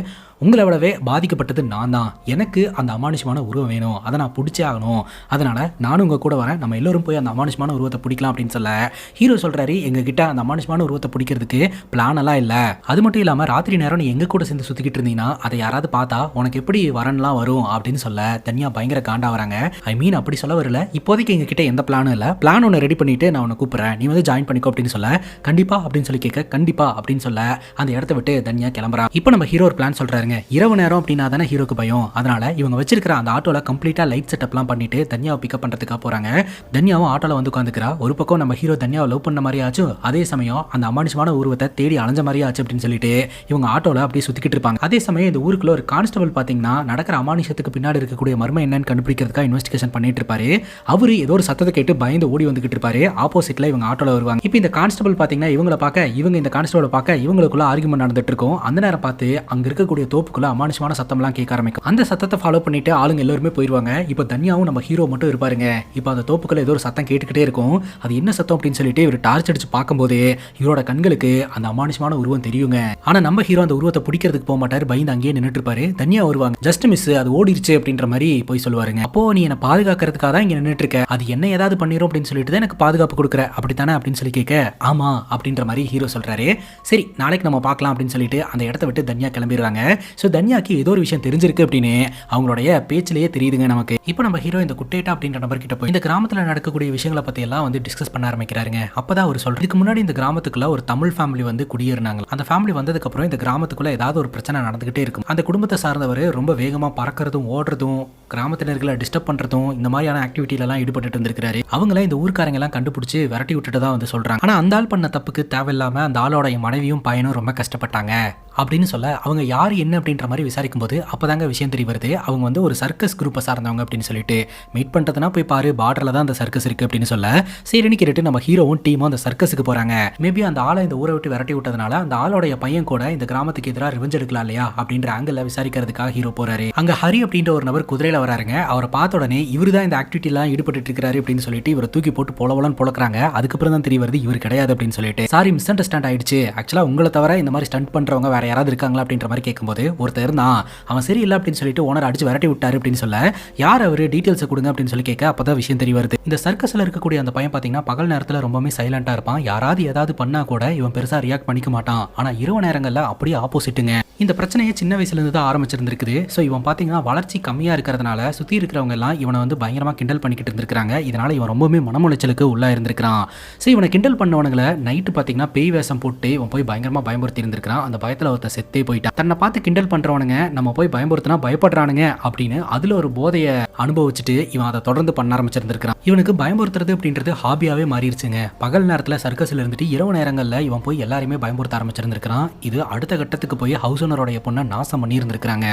உங்களை விடவே பாதிக்கப்பட்டது நான் தான். எனக்கு அந்த அமானுஷமான உருவம் வேணும், அதை நான் பிடிச்சே ஆகணும். அதனால நானும் உங்க கூட வரேன், நம்ம எல்லாரும் போய் அந்த அமானுஷமான உருவத்தை பிடிக்கலாம் அப்படின்னு சொல்ல ஹீரோ சொல்றாரு, எங்க கிட்ட அந்த அமானுஷமான உருவத்தை பிடிக்கிறதுக்கு பிளான் எல்லாம் இல்ல. அது மட்டும் இல்லாம ராத்திரி நேரம் நீ எங்க கூட சேர்ந்து சுத்திக்கிட்டு இருந்தீங்கன்னா அதை யாராவது பார்த்தா உனக்கு எப்படி வரன்லாம் வரும் அப்படின்னு சொல்ல தனியா பயங்கர காண்டா வராங்க. ஐ மீன் அப்படி சொல்ல வரல, இப்போதைக்கு எங்க கிட்ட எந்த பிளானும் இல்ல, பிளான் ஒன்று ரெடி பண்ணிட்டு நான் உன்னை கூப்பிடுறேன், நீ வந்து ஜாயின் பண்ணிக்கோ அப்படின்னு சொல்ல கண்டிப்பா அப்படின்னு சொல்லி கேட்க கண்டிப்பா அப்படின்னு சொல்ல அந்த இடத்த விட்டு தனியா கிளம்புறான். இப்போ நம்ம ஹீரோ ஒரு பிளான் சொல்றாருங்க. இரவு நேரம் அப்படின்னா தானே ஹீரோக்கு பயம். அதனால இவங்க வச்சிருக்கிற அந்த ஆட்டோல கம்ப்ளீட்டா லைட் செட்டப்லாம் பண்ணிட்டு தனியாவை பிக்கப் பண்றதுக்காக போறாங்க. தன்யாவும் ஆட்டோல வந்து உட்காந்துக்கிறா. ஒரு பக்கம் நம்ம ஹீரோ தன்யாவை லவ் பண்ண மாதிரி ஆச்சு, அதே சமயம் அந்த அமானுஷமான உருவத்தை தேடி அலைஞ்ச மாதிரி ஆச்சு அப்படின்னு சொல்லிட்டு இவங்க ஆட்டோல அப்படியே சுத்திக்கிட்டு இருப்பாங்க. அதே சமயம் இந்த ஊருக்குள்ள ஒரு கான்ஸ்டபிள் பாத்தீங்கன்னா நடக்கிற அமானுஷத்துக்கு பின்னாடி இருக்கக்கூடிய மர்மம் என்னன்னு கண்டுபிடிக்கிறதுக்காக இன்வெஸ்டிகேஷன் பண்ணிட்டு இருப்பாரு. அவரு ஏதோ ஒரு சத்தத்தை கேட்டு பயந்து ஓடி வந்துகிட்டு இருப்பாரு. ஆப்போசிட்ல இவங்க ஆட்டோல வருவாங்க. இப்போ இந்த கான்ஸ்டபிள் பாத்தீங்கன்னா இவங்களை பார்க்க, இவங்க இந்த கான்ஸ்டபிளை பார்க்க, இவங்களுக்குள்ள ஆர்குமெண்ட் நடந்துட்டு இருக்கும். அந்த நேரம் பார்த்து அங்க இருக்கக்கூடிய தோப்புக்குள்ள அமானுஷமான சத்தம்லாம் கேட்க ஆரம்பிக்கும். அந்த சத்தத்தை ஃபாலோ பண்ணிட்டு ஆளுங்க எல்லாருமே போயிருவாங்க. இப்போ தன்யாவும் நம்ம ஹீரோ மட்டும் இருப்பாருங்க. இப்போ அந்த தோப்புக்குள்ள ஏதோ ஒரு சத்தம் கேட்டுக்கிட்டே இருக்கும். அது என்ன சத்தம் அப்படின்னு சொல்லிட்டு இவர் டார்ச் அடிச்சு பார்க்கும்போது இவரோட கண்களுக்கு அந்த அமானுஷமான உருவம் தெரியுங்க. ஆனா நம்ம ஹீரோ அந்த உருவத்தை பிடிக்கிறதுக்கு போக மாட்டாரு, பயந்து அங்கேயே நின்னுட்டு இருப்பாரு. தன்யா வருவாங்க. ஜஸ்ட் மிஸ், அது ஓடிடுச்சு அப்படின்ற மாதிரி போய் சொல்லுவாருங்க. அப்போ நீ என்ன பாதுகாக்கிறதுக்காக தான் இங்க நின்னுட்டு இருக்க, அது என்ன ஏதாவது பண்ணிரும் அப்படின்னு சொல்லிட்டு தான் எனக்கு பாதுகாப்பு கொடுக்குற அப்படித்தானே அப்படின்னு சொல்லி கேட்க ஆமா அப்படின்ற மாதிரி ஹீரோ சொல்றாரு. சரி நாளைக்கு நம்ம பார்க்கலாம் அப்படின்னு சொல்லிட்டு அந்த இடத்த விட்டு தன்யா கிளம்பிடுறாங்க. ஸோ தன்யாக்கு ஏதோ ஒரு விஷயம் தெரிஞ்சிருக்கு அப்படின்னு அவங்களுடைய பேச்சிலேயே தெரியுதுங்க நமக்கு. இப்போ நம்ம ஹீரோ இந்த குட்டேட்டா அப்படின்ற நபர் கிட்ட போய் இந்த கிராமத்தில் நடக்கக்கூடிய விஷயங்களை பத்தி எல்லாம் வந்து டிஸ்கஸ் பண்ண ஆரம்பிக்கிறாருங்க. அப்பதான் அவர் சொல்றாரு, இதுக்கு முன்னாடி இந்த கிராமத்துக்குள்ள ஒரு தமிழ் ஃபேமிலி வந்து குடியேறினாங்க. அந்த ஃபேமிலி வந்ததுக்கு அப்புறம் இந்த கிராமத்துக்குள்ள ஏதாவது ஒரு பிரச்சனை நடந்துகிட்டே இருக்கும். அந்த குடும்பத்தை சார்ந்தவர் ரொம்ப வேகமா பறக்கிறதும் ஓடுறதும் கிராமத்தினர்களை டிஸ்டர்ப் பண்றதும் இந்த மாதிரியான ஆக்டிவிட்டில எல்லாம் ஈடுபட்டு இருந்திருக்காரு. அவங்கள இந்த ஊர்க்காரங்க எல்லாம் கண்டுபிடிச்சு விரட்டி விட்டுட்டு தான் வந்து சொல்றாங்க. ஆனா அந்த ஆள் பண்ண தப்புக்கு தேவையில்லாம அந்த ஆளோட மனைவியும் பையனும் ரொம்ப கஷ்டப்பட்டாங்க அப்படின்னு சொல்ல அவங்க யார் என்ன அப்படின்ற மாதிரி விசாரிக்கும் போது அப்பதாங்க விஷயம் தெரிய வருது. அவங்க வந்து ஒரு சர்க்கஸ் குரூப்பை சார்ந்தவங்க அப்படின்னு சொல்லிட்டு மீட் பண்றதுனா போய் பாரு, பார்டர்ல தான் அந்த சர்க்கஸ் இருக்கு அப்படின்னு சொல்ல சரின்னு கேட்டு நம்ம ஹீரோவும் டீமும் அந்த சர்க்கஸுக்கு போறாங்க. மேபி அந்த ஆளை இந்த ஊரை விட்டு விரட்டி விட்டதுனால அந்த ஆளோடைய பையன் கூட இந்த கிராமத்துக்கு எதிராக ரிவெஞ்ச் எடுக்கலாம் இல்லையா அப்படின்ற ஆங்கிள் விசாரிக்கிறதுக்காக ஹீரோ போறாரு. அங்க ஹரி அப்படின்ற ஒரு நபர் குதிரையில வராருங்க. அவரை பார்த்த உடனே இவர் தான் இந்த ஆக்டிவிட்டி எல்லாம் ஈடுபட்டு இருக்காரு அப்படின்னு சொல்லிட்டு இவரை தூக்கி போட்டு பொலவலன்னு பொழக்கிறாங்க. அதுக்கப்புறம் தான் தெரிய வருது இவர் கிடையாது அப்படின்னு சொல்லிட்டு. சாரி மிஸ் அண்டர்ஸ்டாண்ட் ஆயிடுச்சு, ஆக்சுவலா உங்களை தவிர இந்த மாதிரி ஸ்டண்ட் பண்றவங்க வேற யாராவது இருக்காங்களா அப்படின்ற மாதிரி கேட்கும்போது ஒருத்தர் இருந்தான், அவன் சரியில்லை அப்படின்னு சொல்லிட்டு ஓனர் அடிச்சு விரட்டி விட்டாரு அப்படின்னு சொல்ல யார் அவரு டீடைல்ஸ் கொடுங்க அப்படின்னு சொல்லி கேட்க அப்பதான் விஷயம் தெரிய வருது. இந்த சர்க்கஸ்ல இருக்கக்கூடிய அந்த பையன் பாத்தீங்கன்னா பகல் நேரத்துல ரொம்பவே சைலண்டா இருப்பான். யாராவது ஏதாவது பண்ணா கூட இவன் பெருசா ரியாக்ட் பண்ணிக்க மாட்டான். ஆனா இரவு நேரங்கள்ல அப்படியே ஆப்போசிட்டுங்க. இந்த பிரச்சனையை சின்ன வயசுல இருந்து தான் ஆரம்பிச்சிருந்திருக்குது. ஸோ இவன் பாத்தீங்கன்னா வளர்ச்சி கம்மியா இருக்கிறதுனால சுத்தி இருக்கிறவங்க எல்லாம் இவனை வந்து பயங்கரமா கிண்டல் பண்ணிக்கிட்டு இருந்திருக்காங்க. இதனால இவன் ரொம்பவே மனமுளைச்சலுக்கு உள்ளா இருந்திருக்கான். ஸோ இவனை கிண்டல் பண்ணவனுங்களை நைட்டு பாத்தீங்கன்னா பேய் வேஷம் போட்டு இவன் போய் பயங்கரமா பயமுறுத்தி இருந்திருக்கான். அந்த பயத்துல ஒருத்தன் செத்தே போயிட்டான். தன்னை பார்த்து கிண்டல் பண்றவனுங்க நம்ம போய் பயமுறுத்தினா பயப்படுறானுங்க அப்படின்னு அதுல ஒரு போதையை அனுபவிச்சுட்டு இவன் அதை தொடர்ந்து பண்ண ஆரம்பிச்சிருந்திருக்கான். இவனுக்கு பயமுறுத்துறது அப்படின்றது ஹாபியாவே மாறிடுச்சுங்க. பகல் நேரத்துல சர்க்கஸ்ல இருந்துட்டு இரவு நேரங்கள்ல இவன் போய் எல்லாருமே பயமுறுத்த ஆரம்பிச்சிருந்திருக்கான். இது அடுத்த கட்டத்துக்கு போய் ஹவுஸ் ஓனரோடைய பொண்ணை நாசம் பண்ணி இருந்திருக்காங்க.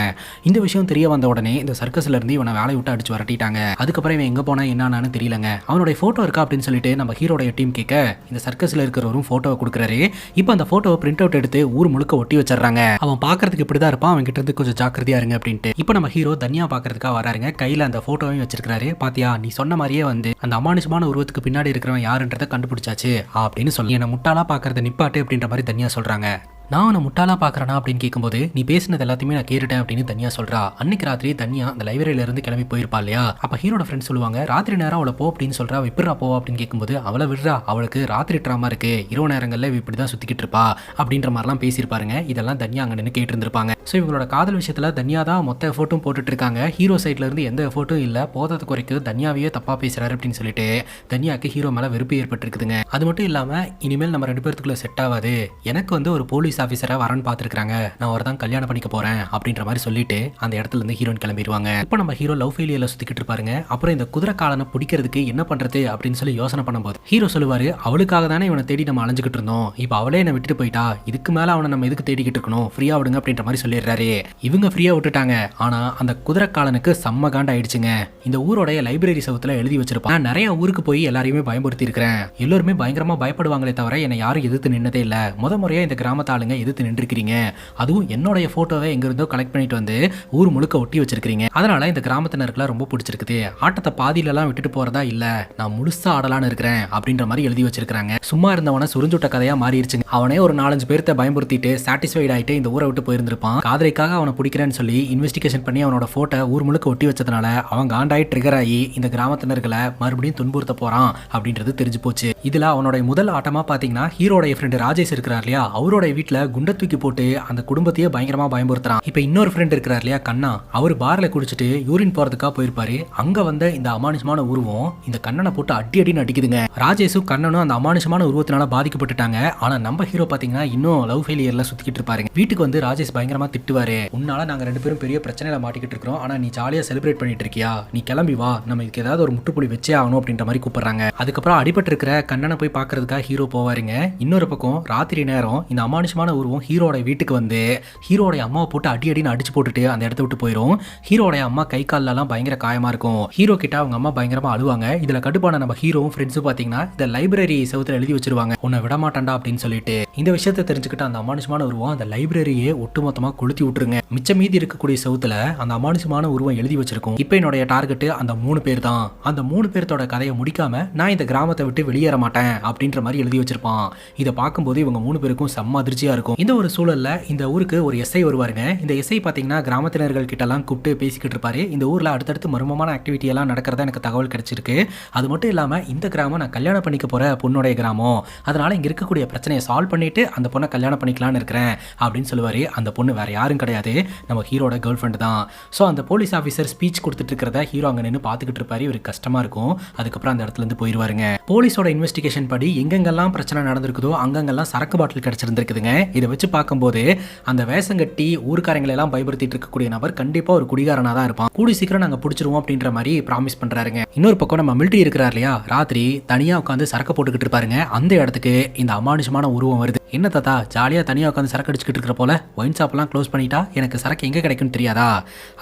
இந்த விஷயம் தெரிய வந்த உடனே இந்த சர்க்கஸ்ல இருந்து இவனை வேலையை விட்டு அடிச்சு வரட்டிட்டாங்க. அதுக்கப்புறம் இவன் எங்க போனா என்னன்னு தெரியலங்க. அவனுடைய போட்டோ இருக்கா அப்படின்னு சொல்லிட்டு நம்ம ஹீரோடைய டீம் கேட்க இந்த சர்க்கஸ்ல இருக்கிறவரும் போட்டோவை கொடுக்குறாரு. இப்போ அந்த போட்டோவை பிரிண்ட் அவுட் எடுத்து ஊர் முழுக்க ஒட்டி வச்சிடறாங்க. அவன் பாக்குறதுக்கு இப்படிதான் இருப்பான், அவன் கிட்ட இருந்து கொஞ்சம் ஜாக்கிரதையா இருங்க அப்படின்ட்டு. இப்போ நம்ம ஹீரோ தனியா பாக்குறதுக்காக வராருங்க. கையில அந்த போட்டோவையும் வச்சிருக்காரு. பாத்தியா நீ சொன்ன மாதிரியே வந்து அந்த அமானுஷமான உருவத்துக்கு பின்னாடி இருக்கிறவன் யாருன்றதை கண்டுபிடிச்சாச்சு அப்படின்னு சொல்லி என்ன முட்டாளா பாக்குறத நிப்பாட்டு அப்படின்ற மாதிரி தனியா சொல்றாங்க. நான் உன்னை முட்டாளா பார்க்குறேனா அப்படின்னு கேட்கும்போது நீ பேசினது எல்லாத்தையுமே நான் கேட்டுட்டேன் அப்படின்னு தனியா சொல்றா. அன்னைக்கு ராத்திரி தனியா அந்த லைப்ரரியில இருந்து கிளம்பி போயிருப்பா இல்லையா. அப்ப ஹீரோட ஃப்ரெண்ட் சொல்லுவாங்க ராத்திரி நேரம் அவளை போ அப்படின்னு சொல்றா. விப்புறா போ அப்படின்னு கேட்கும்போது அவளை விடுறா, அவளுக்கு ராத்திரி ட்ராமா இருக்கு, இரவு நேரங்கள்ல இப்படிதான் சுத்திக்கிட்டு இருப்பா அப்படின்ற மாதிரிலாம் பேசியிருப்பாருங்க. இதெல்லாம் தனியா அங்க நின்று கேட்டு இருந்திருப்பாங்க. ஸோ இவங்களோட காதல் விஷயத்துல தனியா தான் மொத்த எஃபோர்ட்டும் போட்டுட்டு இருக்காங்க. ஹீரோ சைட்ல இருந்து எந்த எஃபோர்ட்டும் இல்ல, போதது குறைக்கு தனியாவே தப்பா பேசுறாரு அப்படின்னு சொல்லிட்டு தனியாக்கு ஹீரோ மேல வெறுப்பு ஏற்பட்டிருக்குதுங்க. அது மட்டும் இல்லாம இனிமேல் நம்ம 2 பேருக்குள்ள செட் ஆகாது, எனக்கு வந்து ஒரு போலீஸ் ஆஃபீஸரா வரன்னு பார்த்துருக்காங்க, நான் ஒரு தான் கல்யாணம் பண்ணிக்க போறேன் அப்படின்ற மாதிரி சொல்லிட்டு அந்த இடத்துல இருந்து ஹீரோயின் கிளம்பிடுவாங்க. இப்போ நம்ம ஹீரோ லவ் ஃபெயிலியர்ல சுத்திக்கிட்டு இருப்பாருங்க. அப்புறம் இந்த குதிரை காலனை பிடிக்கிறதுக்கு என்ன பண்றது அப்படின்னு சொல்லி யோசனை பண்ணும்போது ஹீரோ சொல்லுவாரு, அவளுக்காக தானே இவனை தேடி நம்ம அலைஞ்சுக்கிட்டு இருந்தோம், இப்போ அவளே என்ன விட்டுட்டு போயிட்டா, இதுக்கு மேல அவனை நம்ம எதுக்கு தேடிக்கிட்டு இருக்கணும், ஃப்ரீயா விடுங்க அப்படின்ற மாதிரி சொல்லி சொல்லிடுறாரு. இவங்க ஃப்ரீயா விட்டுட்டாங்க. ஆனா அந்த குதிரைக்காலனுக்கு செம்ம காண்ட் ஆயிடுச்சுங்க. இந்த ஊரோடைய லைப்ரரி சவுத்துல எழுதி வச்சிருப்பான், நான் நிறைய ஊருக்கு போய் எல்லாரையுமே பயமுறுத்தி இருக்கிறேன், எல்லாருமே பயங்கரமா பயப்படுவாங்களே தவிர என்னை யாரும் எதிர்த்து நின்னதே இல்ல, முறையா இந்த கிராமத்து ஆளுங்க எதிர்த்து நின்றுக்கிறீங்க, அதுவும் என்னோட போட்டோவை எங்க இருந்தோ கலெக்ட் பண்ணிட்டு வந்து ஊர் முழுக்க ஒட்டி வச்சிருக்கீங்க, அதனால இந்த கிராமத்தினருக்குலாம் ரொம்ப பிடிச்சிருக்குது, ஆட்டத்தை பாதியில எல்லாம் விட்டுட்டு போறதா இல்ல, நான் முழுசா ஆடலான்னு இருக்கிறேன் அப்படின்ற மாதிரி எழுதி வச்சிருக்காங்க. சும்மா இருந்தவன சுருஞ்சுட்ட கதையா மாறிடுச்சுங்க. அவனே ஒரு 4-5 பேர்த்த பயமுறுத்திட்டு சாட்டிஸ்ஃபைட் ஆயிட்டு இந்த ஊரை விட்டு போயிருந்திருப்பான். காதலிக்காக அவனை பிடிக்கிறேன்னு சொல்லி இன்வெஸ்டிகேஷன் பண்ணி அவனோட போட்டோ ஊர் முழுக்க ஒட்டி வச்சதுனால அவன் காண்டாயி ட்ரிகர் ஆகி இந்த கிராமத்தினர்களை மறுபடியும் துன்புறுத்த போறான் அப்படின்றது தெரிஞ்சு போச்சு. இதுல அவனோட முதல் ஆட்டமா பாத்தீங்கன்னா ஹீரோடைய ஃப்ரெண்ட் ராஜேஷ் இருக்கிறார் இல்லையா, அவரோட வீட்டுல குண்ட தூக்கி போட்டு அந்த குடும்பத்தையே பயங்கரமா பயமுறுத்துறான். இப்ப இன்னொரு ஃப்ரெண்ட் இருக்கிறார் இல்லையா கண்ணா, அவர் பார்ல குடிச்சிட்டு யூரின் போறதுக்காக போயிருப்பாரு. அங்க வந்த இந்த அமானுஷமான உருவம் இந்த கண்ணனை போட்டு அடின்னு அடிக்குதுங்க. ராஜேஷும் கண்ணனும் அந்த அமானுஷமான உருவத்தினால பாதிக்கப்பட்டுட்டாங்க. ஆனா நம்ம ஹீரோ பாத்தீங்கன்னா இன்னும் லவ் ஃபெயிலியர்ல சுத்திக்கிட்டு இருப்பாருங்க. வீட்டுக்கு வந்து ராஜேஷ் பயங்கரமா திட்டுவாரு, உன்னால நாங்க 2 பேரும் பெரிய பிரச்சனையில மாட்டிக்கிட்டு இருக்கிறோம், ஆனா நீ ஜாலியா செலிப்ரேட் பண்ணிட்டு இருக்கியா, நீ கிளம்பி வா, நம்ம இதுக்கு ஏதாவது ஒரு முட்டுப்புள்ளி வச்சே ஆகணும் அப்படின்ற மாதிரி கூப்பிடுறாங்க. அதுக்கப்புறம் அடிபட்டு இருக்கிற கண்ணனை போய் பாக்குறதுக்காக ஹீரோ போவாருங்க. இன்னொரு பக்கம் ராத்திரி நேரம் இந்த அமானுஷமான உருவம் ஹீரோட வீட்டுக்கு வந்து ஹீரோடைய அம்மாவை போட்டு அடின்னு அடிச்சு போட்டுட்டு அந்த இடத்த விட்டு போயிடும். ஹீரோடைய அம்மா கை கால்ல எல்லாம் பயங்கர காயமா இருக்கும். ஹீரோ கிட்ட அவங்க அம்மா பயங்கரமா அழுவாங்க. இதுல கடுப்பான நம்ம ஹீரோவும் ஃப்ரெண்ட்ஸும் பாத்தீங்கன்னா இந்த லைப்ரரி செவுத்துல எழுதி வச்சிருவாங்க, உன்னை விட மாட்டான்டா அப்படின்னு சொல்லிட்டு. இந்த விஷயத்தை தெரிஞ்சுக்கிட்டு அந்த அமானுஷமான உருவம் அந்த லைப்ரரியே ஒட்டுமொத்தமா கொளுத்தி விட்டுருங்க. மிச்சம் மீதி இருக்கக்கூடிய செவுத்துல அந்த அமானுஷமான உருவம் எழுதி வச்சிருக்கும், இப்ப என்னுடைய டார்கெட் அந்த 3 பேர் தான், அந்த 3 பேர்த்தோட கதையை முடிக்காம நான் இந்த கிராமத்தை விட்டு வெளியேற மாட்டேன் அப்படின்ற மாதிரி எழுதி வச்சிருப்பான். இதை பார்க்கும்போது இவங்க 3 பேருக்கும் செம்ம அதிர்ச்சியா இருக்கும். இந்த ஒரு சூழல்ல இந்த ஊருக்கு ஒரு எஸ்ஐ வருவாருங்க. இந்த எஸ்ஐ பாத்தீங்கன்னா கிராமத்தினர்கள் கிட்ட எல்லாம் கூப்பிட்டு பேசிக்கிட்டு இருப்பாரு. இந்த ஊர்ல அடுத்தடுத்து மர்மமான ஆக்டிவிட்டி எல்லாம் நடக்கிறதா எனக்கு தகவல் கிடைச்சிருக்கு. அது மட்டும் இல்லாம இந்த கிராமம் நான் கல்யாணம் பண்ணிக்க போற பொண்ணுடைய கிராமம், அதனால இங்க இருக்கக்கூடிய பிரச்சனையை சால்வ் பண்ணிட்டு அந்த பொண்ணை கல்யாணம் பண்ணிக்கலாம்னு இருக்கிறேன் அப்படின்னு சொல்லுவாரு. அந்த பொண்ணு வேற யாரும் கிடையாது, நம்ம ஹீரோட கேர்ள் ஃப்ரெண்ட் தான். ஸோ அந்த போலீஸ் ஆஃபீஸர் ஸ்பீச் கொடுத்துட்டு இருக்கிறத ஹீரோ அங்கே நின்று பார்த்துக்கிட்டு இருப்பாரு. இவருக்கு கஷ்டமா இருக்கும். அதுக்கப்புறம் அந்த இடத்துல இருந்து போயிடுவாருங்க. போலீஸோட இன்வெஸ்டிகேஷன் படி எங்கெங்கெல்லாம் பிரச்சனை நடந்திருக்குதோ அங்கெங்கெல்லாம் சரக்கு பாட்டில் கிடைச்சிருந்துருக்குதுங்க. இதை வச்சு பார்க்கும்போது அந்த வேஷங்கட்டி ஊருக்காரங்களை எல்லாம் பயன்படுத்திட்டு இருக்கக்கூடிய நபர் கண்டிப்பா ஒரு குடிகாரனா தான் இருப்பான். கூடி சீக்கிரம் நாங்க பிடிச்சிருவோம் அப்படின்ற மாதிரி ப்ராமிஸ் பண்றாருங்க. இன்னொரு பக்கம் நம்ம மிலிட்டரி இருக்கிறார் இல்லையா, ராத்திரி தனியா உட்காந்து சரக்கு போட்டுக்கிட்டு இருப்பாருங்க. அந்த இடத்துக்கு இந்த அமானுஷமான உருவம் வருது. என்ன தாத்தா ஜாலியா தனியா உட்காந்து சரக்கு அடிச்சுக்கிட்டு இருக்கிற போல, ஒயின் ஷாப் எல்லாம் க்ளோஸ் பண்ணிட்டா எனக்கு சரக்கு எங்க கிடைக்கும்னு தெரியாதா,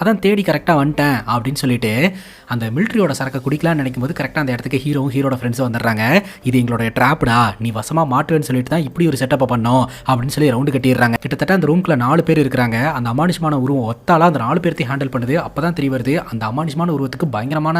அதான் தேடி கரெக்டா வந்துட்டேன் அப்படின்னு சொல்லிட்டு அந்த மிலிட்டரியோட சரக்கு குடிக்கலாம்னு நினைக்கும் போது கரெக்டா அந்த இடத்துக்கு ஹீரோவும் ஹீரோட ஃப்ரெண்ட்ஸும் வந்துடுறாங்க. இது எங்களுடைய ட்ராப்டா, நீ வசமா மாட்டுவேன்னு சொல்லிட்டு தான் இப்படி ஒரு செட்டப் பண்ணோம் அப்படின்னு சொல்லி ரவுண்டு கட்டிடுறாங்க. கிட்டத்தட்ட அந்த ரூம்குள்ள 4 பேர் இருக்கிறாங்க. அந்த அமானுஷமான உருவம் ஒத்தால அந்த 4 பேர்த்தையும் ஹேண்டில் பண்ணுது. அப்பதான் தெரிய வருது அந்த அமானுஷமான உருவத்துக்கு பயங்கரமான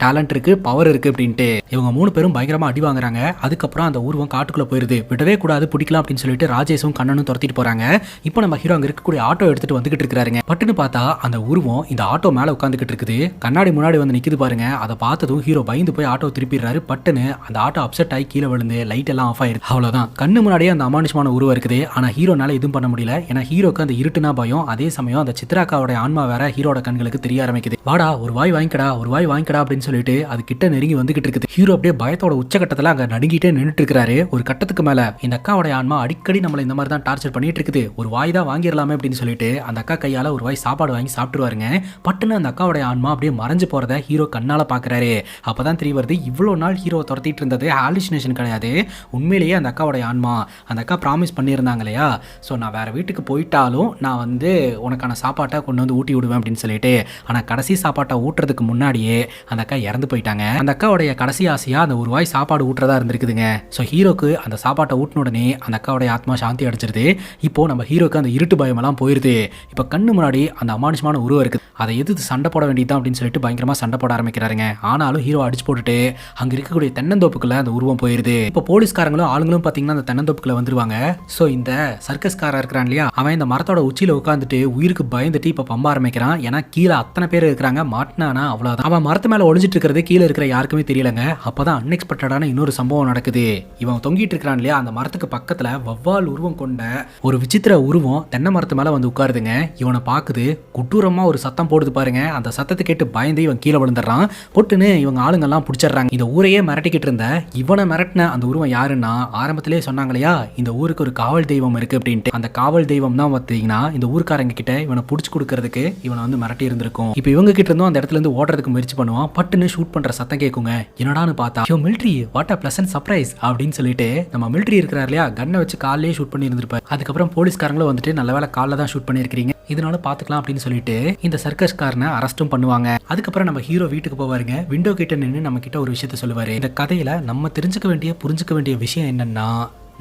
டேலண்ட் இருக்கு, பவர் இருக்கு அப்படின்ட்டு. இவங்க 3 பேரும் பயங்கரமா அடி வாங்குறாங்க. அதுக்கப்புறம் அந்த உருவம் காட்டுக்குள்ள போயிருது. விடவே கூடாது, பிடிக்கலாம் அப்படின்னு சொல்லிட்டு ராஜேஷும் கண்ணனும் துரத்திட்டு போறாங்க. இப்போ நம்ம ஹீரோ அங்க இருக்கக்கூடிய ஆட்டோ எடுத்துட்டு வந்துகிட்டு இருக்காருங்க. பட்டுன்னு பார்த்தா அந்த உருவம் இந்த ஆட்டோ மேல உட்காந்துக்கிட்டு இருக்குது. கண்ணாடி முன்னாடி வந்து நிக்குது பாருங்க. அதை பார்த்ததும் ஹீரோ பயந்து போய் ஆட்டோ திருப்பிடுறாரு. பட்டுன்னு அந்த ஆட்டோ அப்செட் ஆகி கீழே விழுந்து லைட் எல்லாம் ஆஃப் ஆயிடுது. அவ்வளவுதான், கண்ணு முன்னாடியே அந்த அமானுஷமான உருவம் இருக்குது. ஆனா ஹீரோனால எதுவும் பண்ண முடியல. ஏன்னா ஹீரோக்கு அந்த இருட்டுனா பயம். அதே சமயம் அந்த சித்ராக்காவோட ஆன்மா வேற ஹீரோட கண்களுக்கு தெரிய ஆரம்பிக்குது. வாடா ஒரு வாய் வாங்கிக்கடா, ஒரு வாய் வாங்கிக்கடா அப்படின்னு சொல்லிட்டு அது கிட்ட நெருங்கி வந்துகிட்டு இருக்குது. ஹீரோ அப்படியே பயத்தோட உச்சகட்டத்துல அங்க நடுங்கிட்டே நின்றுட்டு இருக்காரு. ஒரு கட்டத்துக்கு மேல இந்த அக்காவோட ஆன்மா அடிக்கடி நம்மள இந்த மாதிரி தான் டார்ச்சர் பண்ணிட்டு இருக்குது, ஒரு வாய் தான் வாங்கிடலாமே அப்படின்னு சொல்லிட்டு அந்த அக்கா கையால ஒரு வாய் சாப்பாடு வாங்கி சாப்பிட்டுருவாருங்க. பட்டுன்னு அந்த அக்காவோட ஆன்மா அப்படியே மறைஞ்சு போறத ஹீரோ கண்ணால பாக்குறாரு. அப்பதான் தெரிய வருது இவ்வளவு நாள் ஹீரோ துரத்திட்டு இருந்தது ஹாலுசினேஷன் கிடையாது, உண்மையிலேயே அந்த அக்காவோட ஆன்மா. அந்த அக்கா ப்ராமிஸ் பண்ணியிருந்தாங்க இல்லையா, ஸோ நான் வேற வீட்டுக்கு போயிட்டாலும் நான் வந்து உனக்கான சாப்பாட்டை கொண்டு வந்து ஊட்டி விடுவேன் அப்படின்னு சொல்லிட்டு. ஆனா கடைசி சாப்பாட்டை ஊட்டுறதுக்கு முன்னாடியே அந்த அக்கா இறந்து போயிட்டாங்க. அந்த அக்காவுடைய கடைசி ஆசையா அந்த ஒரு வாய் சாப்பாடு ஊட்டுறதா இருந்திருக்குதுங்க. ஸோ ஹீரோக்கு அந்த சாப்பாட்டை ஊட்டின உடனே அந்த அக்காவுடைய ஆத்மா சாந்தி அடைச்சிருது. இப்போ நம்ம ஹீரோக்கு அந்த இருட்டு பயம் எல்லாம் போயிருது. இப்போ கண்ணு முன்னாடி அந்த அமானுஷமான உருவம் இருக்குது. அதை எதிர்த்து சண்டை போட வேண்டியதான் அப்படின்னு சொல்லிட்டு பயங்கரமா சண்டை போட ஆரம்பிக்கிறாருங்க. ஆனாலும் ஹீரோ அடிச்சு போட்டுட்டு அங்க இருக்கக்கூடிய தென்னந்தோப்புக்குள்ள அந்த உருவம் போயிருது. இப்போ போலீஸ்காரங்களும் ஆளுங்களும் பாத்தீங்கன்னா அந்த தென்னந்தோப்புக்குள்ள வந்துருவாங்க. ஸோ இந்த சர்க்கஸ்காரர் இருக்கிறான் இல்லையா, அவன் இந்த மரத்தோட உச்சியில உட்காந்துட்டு உயிருக்கு பயந்துட்டு இப்ப பம்ப ஆரம்பிக்கிறான். ஏன்னா கீழே அத்தனை பேர் இருக்கிறாங்க, மாட்டினானா அவ்வளவுதான். அவன் மரத்து மேல ஒளிஞ்சிட்டு இருக்கிறது கீழே இருக்கிற யாருக்குமே தெரியலங்க. அப்பதான் அன்எக்ஸ்பெக்டடான இன்னொரு சம்பவம் நடக்குது. இவன் தொங்கிட்டு இருக்கிறான் இல்லையா, அந்த மரத்துக்கு பக்கத்துல வவ்வால் உருவம் கொண்ட ஒரு விசித்திர உருவம் தென்னை மரத்து மேல வந்து உட்காருதுங்க. இவனை பாக்குது, குட்டூரமா ஒரு சத்தம் போடுது பாருங்க. அந்த சத்தத்தை கேட்டு பயந்து இவன் கீழே விழுந்துடுறான். பொட்டுன்னு இவங்க ஆளுங்கெல்லாம் பிடிச்சிடுறாங்க. இந்த ஊரையே மிரட்டிக்கிட்டு இருந்த இவனை மிரட்டின அந்த உருவம் யாருன்னா, ஆரம்பத்திலே சொன்னாங்க இல்லையா இந்த ஊருக்கு ஒரு காவல் தெய்வம் இருக்கு அப்படின்ட்டு. அந்த காவல் தெய்வம் தான் பார்த்தீங்கன்னா இந்த ஊருக்காரங்க கிட்ட இவனை பிடிச்சி கொடுக்கறதுக்கு இவனை வந்து மிரட்டி இருந்திருக்கும். இப்போ இவங்க கிட்ட இருந்தும் அந்த இடத்துல இருந்து ஓடுறதுக்கு முயற்சி பண்ணுவான். பட்டுன்னு ஷூட் பண்ற சத்தம் கேட்குங்க. என்னடான்னு பார்த்தா military what a pleasant surprise அப்படின்னு சொல்லிட்டு நம்ம மிலிட்டரி இருக்கிறார் இல்லையா, கன்னை வச்சு காலையே ஷூட் பண்ணி இருந்திருப்பாரு. அதுக்கப்புறம் போலீஸ்காரங்களும் வந்துட்டு நல்ல வேலை காலில் தான் ஷூட் பண்ணியிருக்கீங்க, இதனால பார்த்துக்கலாம் அப்படின்னு சொல்லிட்டு இந்த சர்க்கஸ்காரனை அரெஸ்ட்டும் பண்ணுவாங்க. அதுக்கப்புறம் நம்ம ஹீரோ வீட்டுக்கு போவாருங்க. விண்டோ கிட்ட நின்று நம்ம கிட்ட ஒரு விஷயத்த சொல்லுவாரு. இந்த கதையில நம்ம தெரிஞ்சுக்க வேண்டிய புரிஞ்சுக்க வேண்டிய விஷயம் என்னன்னா,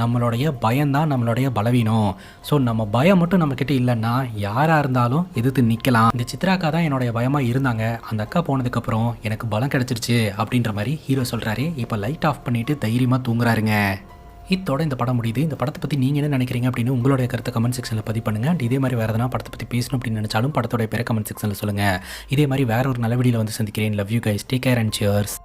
நம்மளுடைய பயம்தான் நம்மளுடைய பலவீனம். ஸோ நம்ம பயம் மட்டும் நம்மக்கிட்ட இல்லைன்னா யாராக இருந்தாலும் எதிர்த்து நிற்கலாம். இந்த சித்ராக்கா தான் என்னுடைய பயமாக இருந்தாங்க. அந்த அக்கா போனதுக்கப்புறம் எனக்கு பலம் கிடச்சிருச்சு அப்படின்ற மாதிரி ஹீரோ சொல்கிறாரு. இப்போ லைட் ஆஃப் பண்ணிவிட்டு தைரியமாக தூங்குறாருங்க. இதோட இந்த படம் முடியுது. இந்த படத்தை பற்றி நீங்கள் என்ன நினைக்கிறீங்க அப்படின்னு உங்களுடைய கருத்தை கமெண்ட் செக்ஷனில் பதிவு பண்ணுங்கள். அண்ட் இதே மாதிரி வேறு எதனா படத்தை பற்றி பேசணும் அப்படின்னு நினச்சாலும் படத்தோடைய பேரை கமெண்ட் செக்ஷனில் சொல்லுங்கள். இதே மாதிரி வேற ஒரு நல்ல வீடியோவில் வந்து சந்திக்கிறேன். Love you guys, take care and cheers.